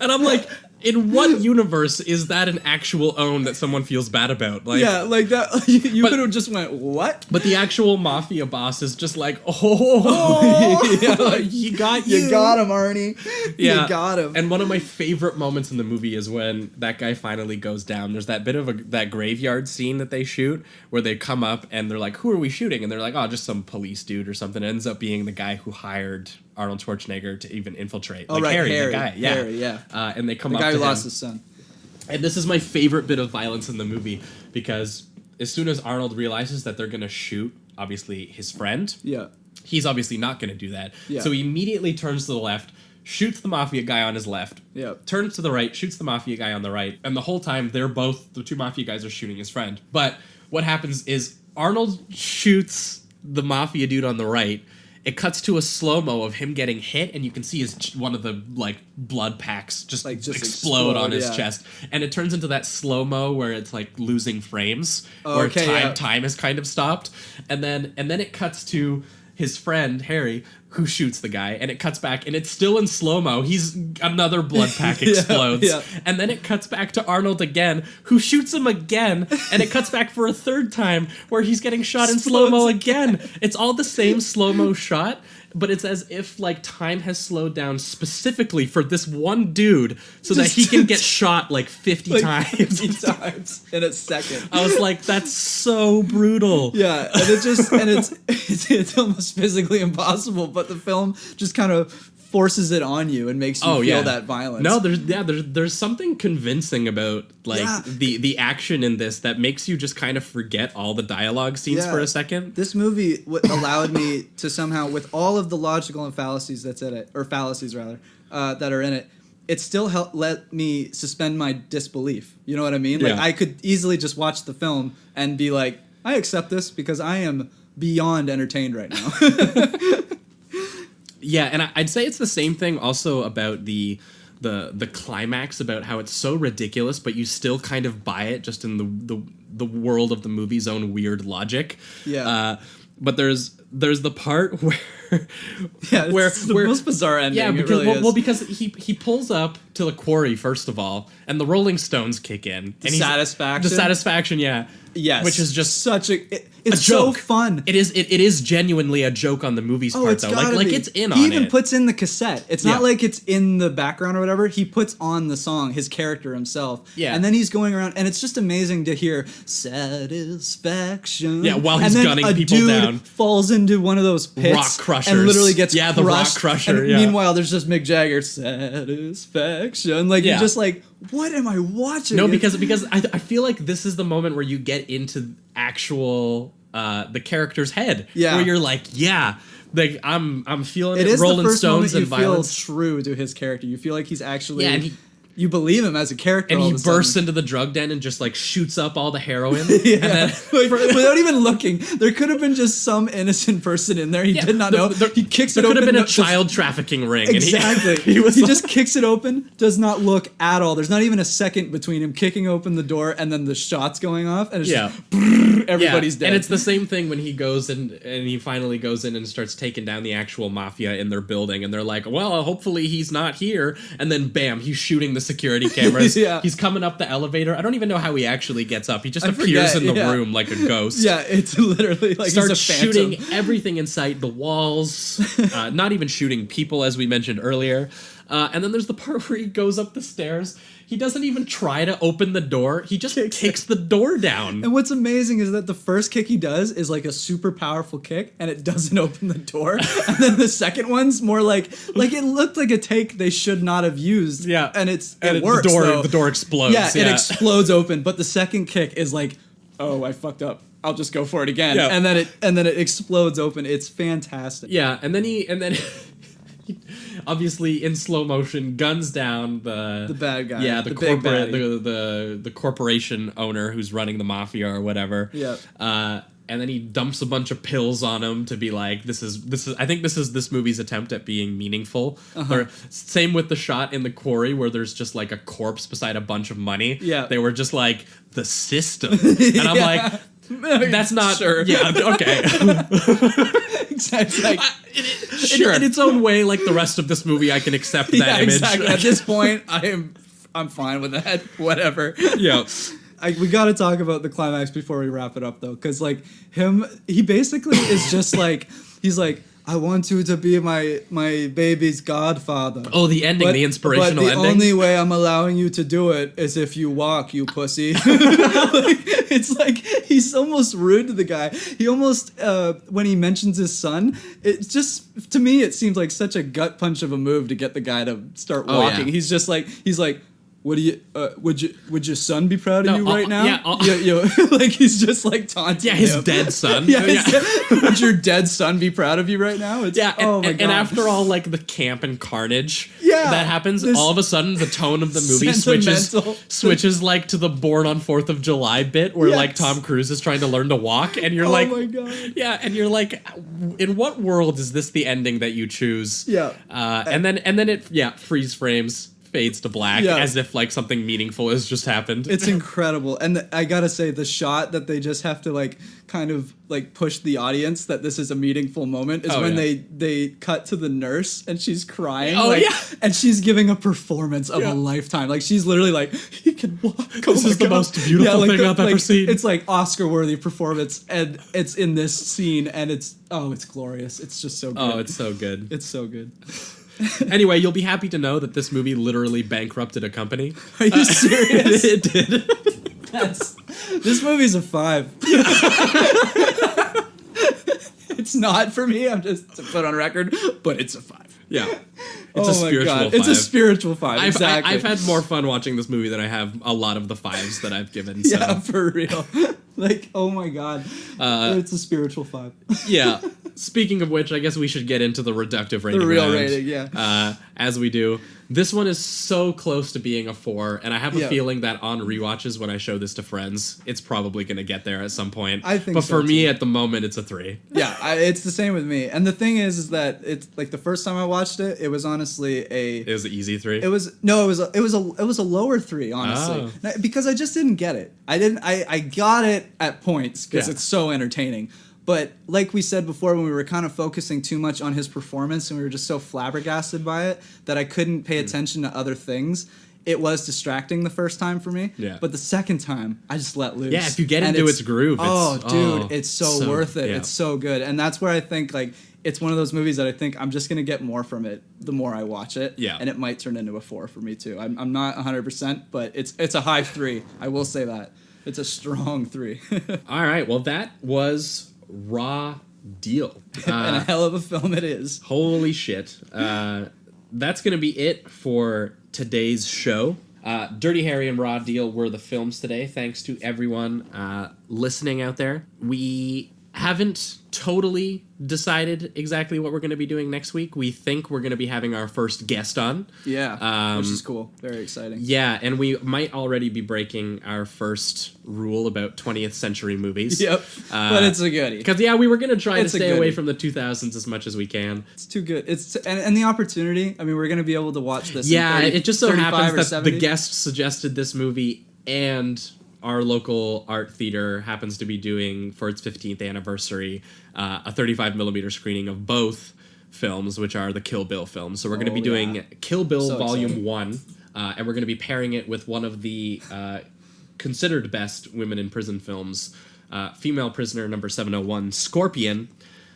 And I'm like, in what universe is that an actual own that someone feels bad about? Like, yeah, like that. You could have just went, what? But the actual mafia boss is just like, oh, yeah, like, he got you. You got him, Arnie. Yeah. You got him. And one of my favorite moments in the movie is when that guy finally goes down. There's that bit of that graveyard scene that they shoot where they come up and they're like, who are we shooting? And they're like, oh, just some police dude or something. It ends up being the guy who hired Arnold Schwarzenegger to even infiltrate. Oh, like right, Harry, Harry, the guy. Yeah. Harry, yeah. And they come the up guy to who him. lost his son. And this is my favorite bit of violence in the movie because as soon as Arnold realizes that they're going to shoot, obviously, his friend, Yeah. he's obviously not going to do that. Yeah. So he immediately turns to the left, shoots the mafia guy on his left, Yeah. turns to the right, shoots the mafia guy on the right, and the whole time the two mafia guys are shooting his friend. But what happens is Arnold shoots the mafia dude on the right. It cuts to a slow-mo of him getting hit, and you can see one of the like blood packs just explode on his chest. And it turns into that slow-mo where it's like losing frames, where time has kind of stopped. And then it cuts to his friend Harry, who shoots the guy, and it cuts back, and it's still in slow-mo. Another blood pack explodes. Yeah. And then it cuts back to Arnold again, who shoots him again, and it cuts back for a third time, where he's getting shot in slow-mo again. It's all the same slow-mo shot, but it's as if like time has slowed down specifically for this one dude so that he can get shot like 50 times. 50 times in a second. I was like, that's so brutal. Yeah, and it's almost physically impossible, but the film just kind of forces it on you and makes you feel that violence. No, there's something convincing about like the action in this that makes you just kind of forget all the dialogue scenes for a second. This movie allowed me to somehow, with all of the logical and fallacies that's in it, or fallacies rather, that are in it, it still let me suspend my disbelief. You know what I mean? Like I could easily just watch the film and be like, I accept this because I am beyond entertained right now. Yeah, and I'd say it's the same thing also about the climax, about how it's so ridiculous, but you still kind of buy it just in the world of the movie's own weird logic. Yeah. But there's the part where where the most bizarre ending. Yeah, because it really is. because he pulls up to the quarry first of all, and the Rolling Stones kick in. The Satisfaction. The Satisfaction, yeah. Yes, which is just such it's joke. So fun. It is genuinely a joke on the movie's part though. Like it's in on it. He even puts in the cassette. It's not like it's in the background or whatever. He puts on the song, his character himself. Yeah. And then he's going around, and it's just amazing to hear Satisfaction. Yeah, while he's gunning people down. And then a dude falls into one of those pits. Rock crushers. And literally gets crushed. The rock crusher, and meanwhile, there's just Mick Jagger, Satisfaction. Like, you're just like, what am I watching? No, because I feel like this is the moment where you get into actual the character's head. Yeah. Where you're like, like I'm feeling it. It is Rolling the first Stones moment and you violence. feel true to his character. You feel like he's actually. Yeah, and you believe him as a character. And all he of a bursts sudden. into the drug den and just like shoots up all the heroin. And then, without even looking, there could have been just some innocent person in there. He did not know. He kicks it open. There could have been a child trafficking ring. Exactly. And he just kicks it open, does not look at all. There's not even a second between him kicking open the door and then the shots going off. And it's just everybody's dead. And it's the same thing when he goes and he finally goes in and starts taking down the actual mafia in their building. And they're like, well, hopefully he's not here. And then bam, he's shooting the security cameras. He's coming up the elevator. I don't even know how he actually gets up. He just appears in the room like a ghost. Yeah, it's literally like starts he's a phantom. Shooting everything in sight, the walls, not even shooting people, as we mentioned earlier. And then there's the part where he goes up the stairs. He doesn't even try to open the door. He just kicks the door down. And what's amazing is that the first kick he does is like a super powerful kick, and it doesn't open the door. And then the second one's more like it looked like a take they should not have used. Yeah, and it works. The door explodes. Yeah, it explodes open. But the second kick is like, oh, I fucked up. I'll just go for it again. Yeah. And then it explodes open. It's fantastic. Yeah, and then he obviously in slow motion guns down the bad guy. Yeah, the corporate the corporation owner who's running the mafia or whatever. Yeah. and then he dumps a bunch of pills on him to be like, this is. I think this is this movie's attempt at being meaningful. Or same with the shot in the quarry where there's just like a corpse beside a bunch of money. Yeah. They were just like the system, and I'm like. That's not sure. Yeah. Okay. Exactly. Sure. In its own way, like the rest of this movie, I can accept that image. Exactly. At this point, I'm fine with that. Whatever. Yeah. We got to talk about the climax before we wrap it up, though, because like he basically is just like he's like, I want you to be my baby's godfather. Oh, the ending, the inspirational ending. But the only way I'm allowing you to do it is if you walk, you pussy. It's like he's almost rude to the guy. He almost when he mentions his son, it's just to me it seems like such a gut punch of a move to get the guy to start walking. Yeah. He's just like what do you would your son be proud of you right now? Yeah, like he's just like taunting. Yeah, his him. dead son. Would your dead son be proud of you right now? It's, oh my God. And after all, like the camp and carnage that happens, this all of a sudden the tone of the movie switches like to the Born on 4th of July bit where like Tom Cruise is trying to learn to walk, and you're like, oh my God. Yeah, and you're like, in what world is this the ending that you choose? Yeah. And then it freeze frames. Fades to black as if like something meaningful has just happened. It's incredible. And I gotta say, the shot that they just have to like kind of like push the audience that this is a meaningful moment is when they cut to the nurse and she's crying. And she's giving a performance of a lifetime. Like she's literally like, he can walk. This is the most beautiful thing I've ever seen. It's like Oscar worthy performance, and it's in this scene, and it's glorious. It's just so good. Oh, it's so good. It's so good. Anyway, you'll be happy to know that this movie literally bankrupted a company. Are you serious? It did. This movie's a 5. It's not for me. I'm just to put on record, but it's a 5. Yeah. It's a spiritual 5. It's a spiritual 5. Exactly. I've had more fun watching this movie than I have a lot of the 5s that I've given. So. Yeah, for real. Like, oh my God. It's a spiritual 5. Yeah. Speaking of which, I guess we should get into the reductive rating. The real round, rating, yeah. As we do. This one is so close to being a 4, and I have a feeling that on rewatches when I show this to friends, it's probably going to get there at some point. I think But so for me, too. at the moment, it's a 3. Yeah, it's the same with me. And the thing is that it's like the first time I watched it, it was honestly It was an easy 3? It was a lower 3, honestly. Oh. Because I just didn't get it. I got it at points because it's so entertaining. But like we said before, when we were kind of focusing too much on his performance and we were just so flabbergasted by it that I couldn't pay attention to other things, it was distracting the first time for me. Yeah. But the second time, I just let loose. Yeah, if you get into its groove, it's so worth it. Yeah. It's so good. And that's where I think like it's one of those movies that I think I'm just going to get more from it the more I watch it. Yeah. And it might turn into a 4 for me too. I'm not 100%, but it's a high 3. I will say that. It's a strong 3. All right. Well, that was Raw Deal. And a hell of a film it is. Holy shit. That's going to be it for today's show. Dirty Harry and Raw Deal were the films today. Thanks to everyone listening out there. We haven't totally decided exactly what we're going to be doing next week. We think we're going to be having our first guest on. Yeah, which is cool. Very exciting. Yeah, and we might already be breaking our first rule about 20th century movies. Yep, but it's a goodie. Because, we were going to try to stay away from the 2000s as much as we can. It's too good. And the opportunity, I mean, we're going to be able to watch this Yeah, in 30, it just so happens that 70. the guest suggested this movie and our local art theater happens to be doing, for its 15th anniversary, a 35mm screening of both films, which are the Kill Bill films. So we're going to be doing Kill Bill Volume 1, and we're going to be pairing it with one of the considered best women in prison films, Female Prisoner Number 701, Scorpion.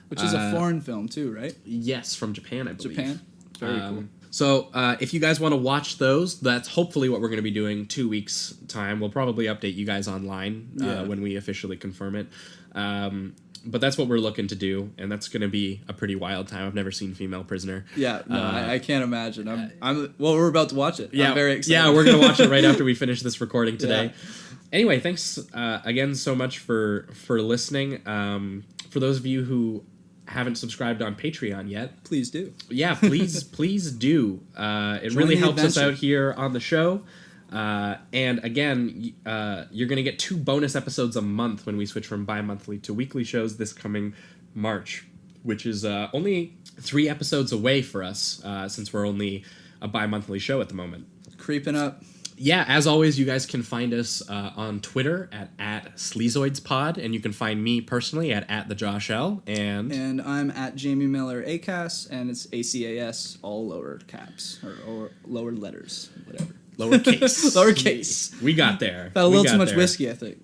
Which is a foreign film too, right? Yes, from Japan, I believe. Japan? Very cool. So if you guys want to watch those, that's hopefully what we're going to be doing 2 weeks' time. We'll probably update you guys online when we officially confirm it. But that's what we're looking to do, and that's going to be a pretty wild time. I've never seen Female Prisoner. Yeah, no, I can't imagine. Well, we're about to watch it. Yeah, I'm very excited. Yeah, we're going to watch it right after we finish this recording today. Anyway, thanks again so much for listening. For those of you who haven't subscribed on Patreon yet, please do. Yeah, please do. It really helps us out here on the show. And again, you're going to get 2 bonus episodes a month when we switch from bi-monthly to weekly shows this coming March, which is only 3 episodes away for us, since we're only a bi-monthly show at the moment. Creeping up. Yeah, as always, you guys can find us on Twitter at Sleazoidspod, and you can find me personally at the Josh L. And I'm at Jamie Miller ACAS, and it's ACAS, all lower caps, or lower letters, whatever. Lowercase. Lowercase. We got there. Got a little too much whiskey, I think.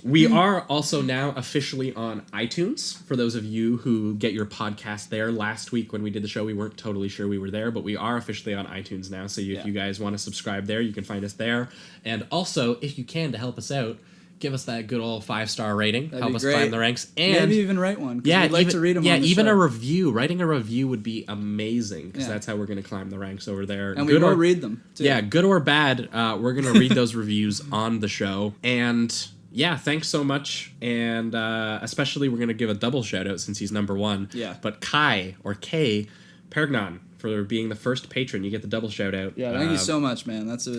We are also now officially on iTunes. For those of you who get your podcast there, last week when we did the show, we weren't totally sure we were there, but we are officially on iTunes now. So if you guys want to subscribe there, you can find us there. And also, if you can, to help us out, give us that good old 5-star rating. Help us climb the ranks. And maybe even write one. Yeah, we'd like to read them on the even show. a review. Writing a review would be amazing, because that's how we're going to climb the ranks over there. And we will read them, too. Yeah, good or bad, we're going to read those reviews on the show. And yeah, thanks so much. And especially we're going to give a double shout out since he's number 1. Yeah. But Kai, or K, Pergnon, for being the first patron. You get the double shout out. Yeah, thank you so much, man. That's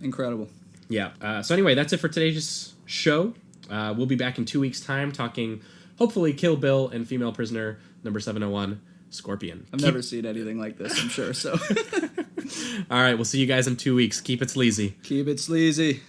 incredible. Yeah. So anyway, that's it for today's show. We'll be back in 2 weeks' time talking, hopefully, Kill Bill and Female Prisoner number 701, Scorpion. I've never seen anything like this, I'm sure, so. All right, we'll see you guys in 2 weeks. Keep it sleazy. Keep it sleazy.